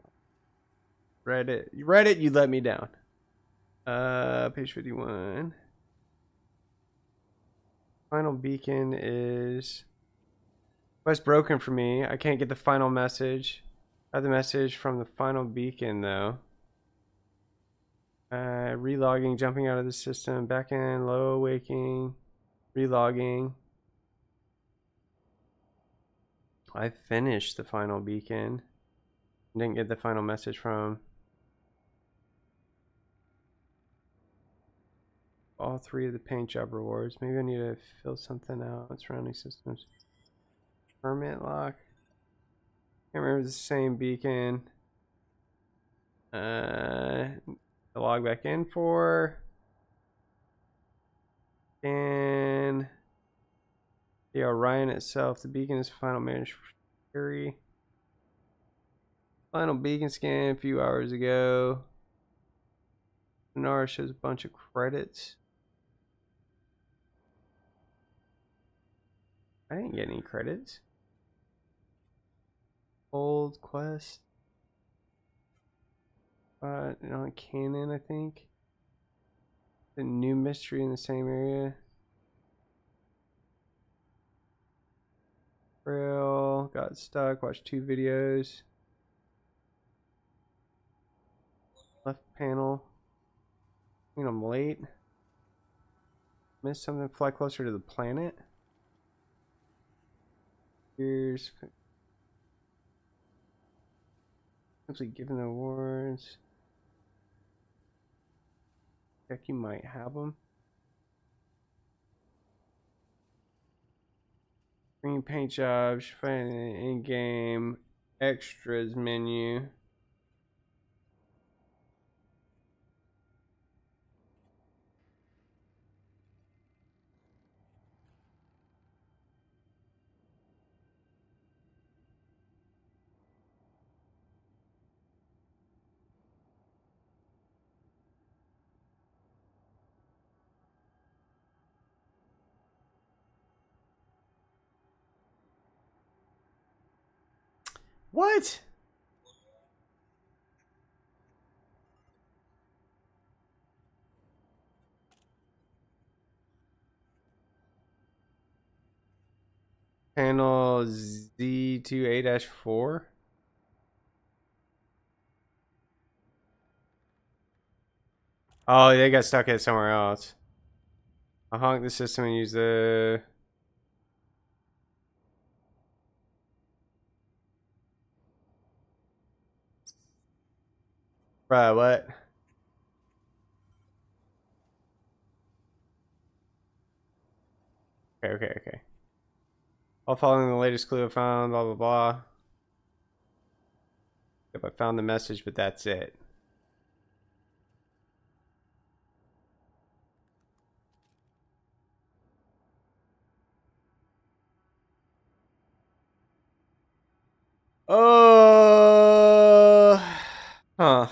Reddit, you let me down. Page 51. Final beacon is. What's broken for me? I can't get the final message. I have the message from the final beacon though. Relogging, jumping out of the system, back in, low waking, relogging. I finished the final beacon. Didn't get the final message from all 3 of the paint job rewards. Maybe I need to fill something out. Surrounding systems. Permit lock. Can't remember the same beacon. To log back in for. And the Orion itself. The beacon is final managed for Fury. Final beacon scan a few hours ago. Sonara shows a bunch of credits. I didn't get any credits. Old quest. On Canon, I think. The new mystery in the same area. Trail. Got stuck. Watched 2 videos. Left panel. I think I'm late. Missed something. Fly closer to the planet. Here's simply given the awards. Check you might have them. Green paint jobs. Find an in-game extras menu. What? Panel Z2A-4. Oh, they got stuck at somewhere else. I'll honk the system and use the... Right, what? Okay. All following the latest clue I found, blah, blah, blah. Yep, I found the message, but that's it. Huh.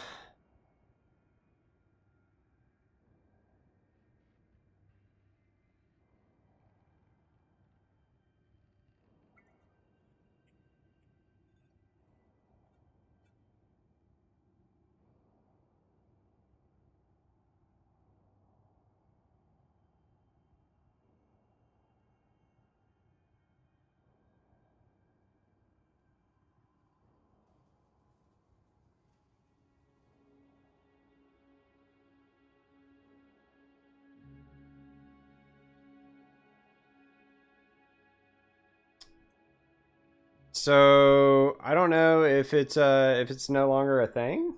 So I don't know if it's no longer a thing.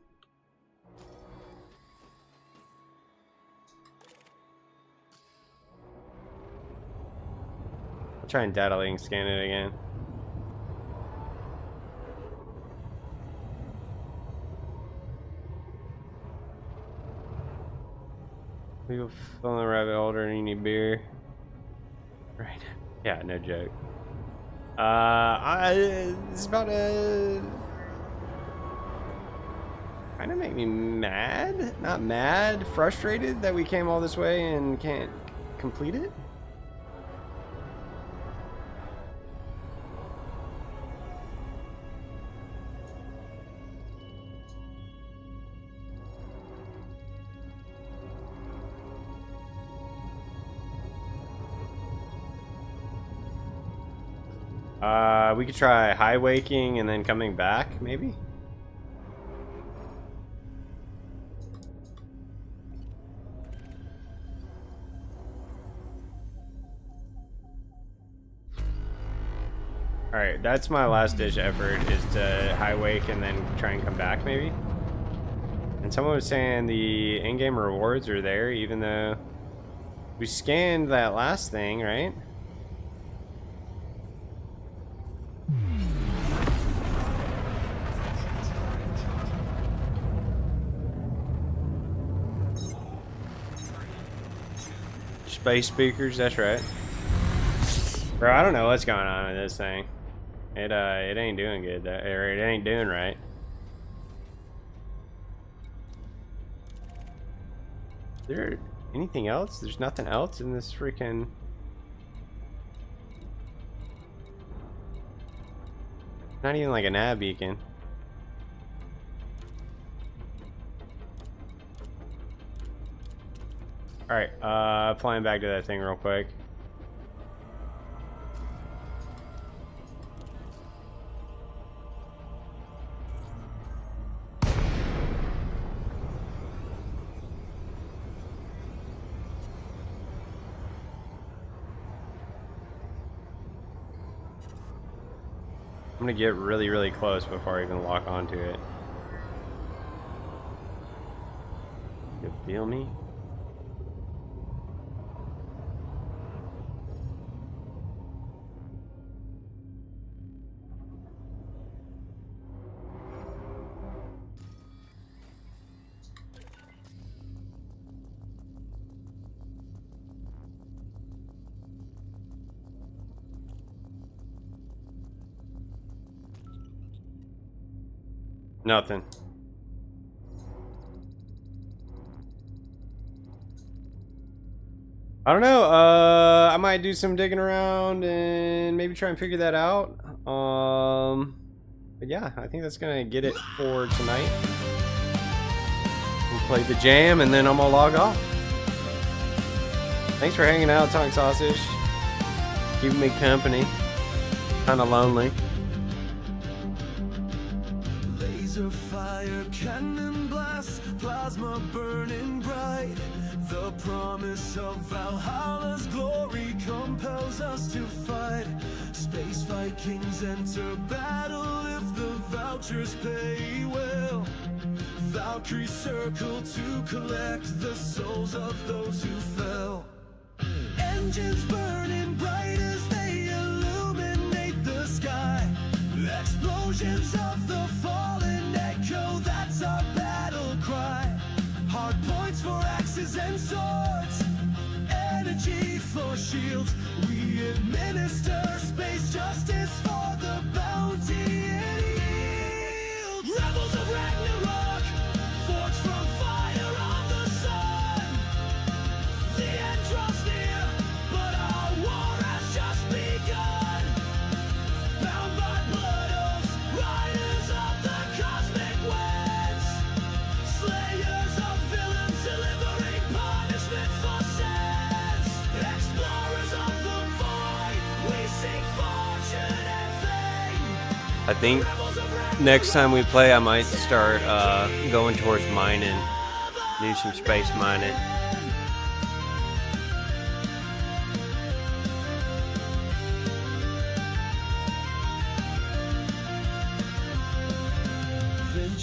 I'll try and data link scan it again. We go fill the rabbit holder and you need beer. Right. Yeah, no joke. It's about to kind of make me mad. Not mad, frustrated that we came all this way and can't complete it. We could try high waking and then coming back, maybe? Alright, that's my last ditch effort, is to high wake and then try and come back, maybe? And someone was saying the in-game rewards are there, even though we scanned that last thing, right? Space speakers, that's right. Bro, I don't know what's going on with this thing. It ain't doing good, or it ain't doing right. Is there anything else? There's nothing else in this freaking... Not even like a nav beacon. Alright, flying back to that thing real quick. I'm gonna get really, really close before I even lock onto it. You feel me? Nothing. I don't know. I might do some digging around and maybe try and figure that out. But yeah, I think that's gonna get it for tonight. We'll play the jam and then I'm gonna log off. Thanks for hanging out, Tongue Sausage. Keeping me company. Kinda lonely. Fire, cannon blast, plasma burning bright. The promise of Valhalla's glory compels us to fight. Space Vikings enter battle if the vouchers pay well. Valkyries circle to collect the souls of those who fell. Engines burning bright as they illuminate the sky. Explosions of the fallen echo, that's our battle cry. Hard points for axes and swords, energy for shields. We administer space justice for the bounty it yields. Rebels of Ragnarok, forged from fire of the sun. The end draws near, but our war has just begun. Bound by blood oaths, riders of the cosmic winds, slayers of villains delivering punishment for sins. Explorers of the void, we seek fortune and fame. I think next time we play, I might start going towards mining, do some space mining.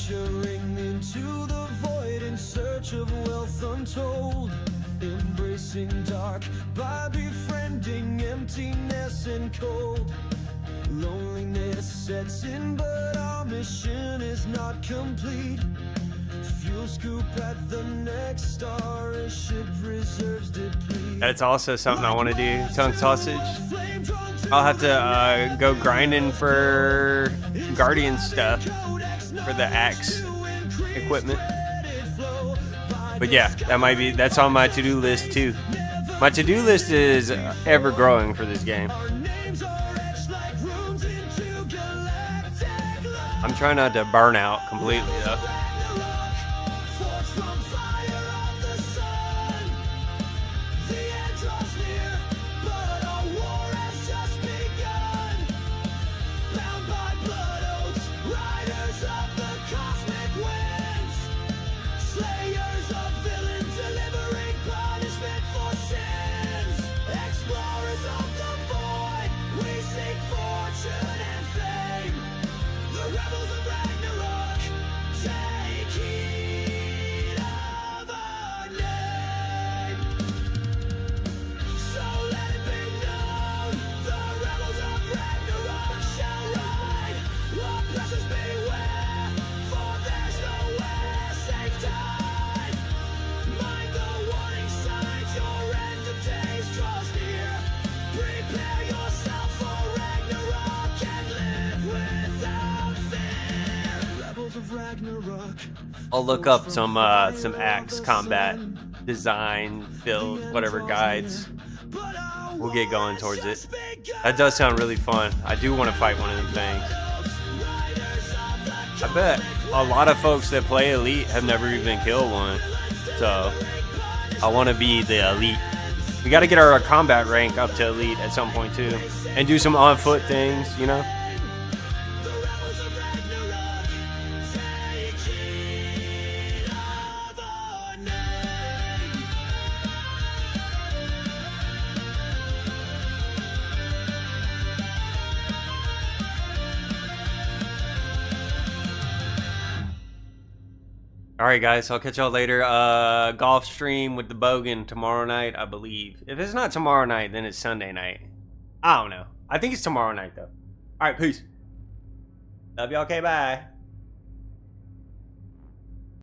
venturing into the void in search of wealth untold, embracing dark by befriending emptiness and cold. Loneliness sets in, but our mission is not complete. Fuel scoop at the next star, a ship reserves deplete. That's also something I want to do. Tongue sausage. I'll have to go grinding for Guardian stuff for the axe equipment. But yeah, that's on my to-do list too. My to-do list is ever growing for this game. I'm trying not to burn out completely though. I'll look up some axe combat design, build, whatever guides. We'll get going towards it. That does sound really fun. I do want to fight one of them things. I bet a lot of folks that play Elite have never even killed one. So I want to be the Elite. We got to get our combat rank up to Elite at some point too, and do some on foot things, you know. Alright guys, I'll catch y'all later. Golf stream with the Bogan tomorrow night, I believe. If it's not tomorrow night, then it's Sunday night. I don't know. I think it's tomorrow night though. Alright, peace. Love y'all, okay, bye.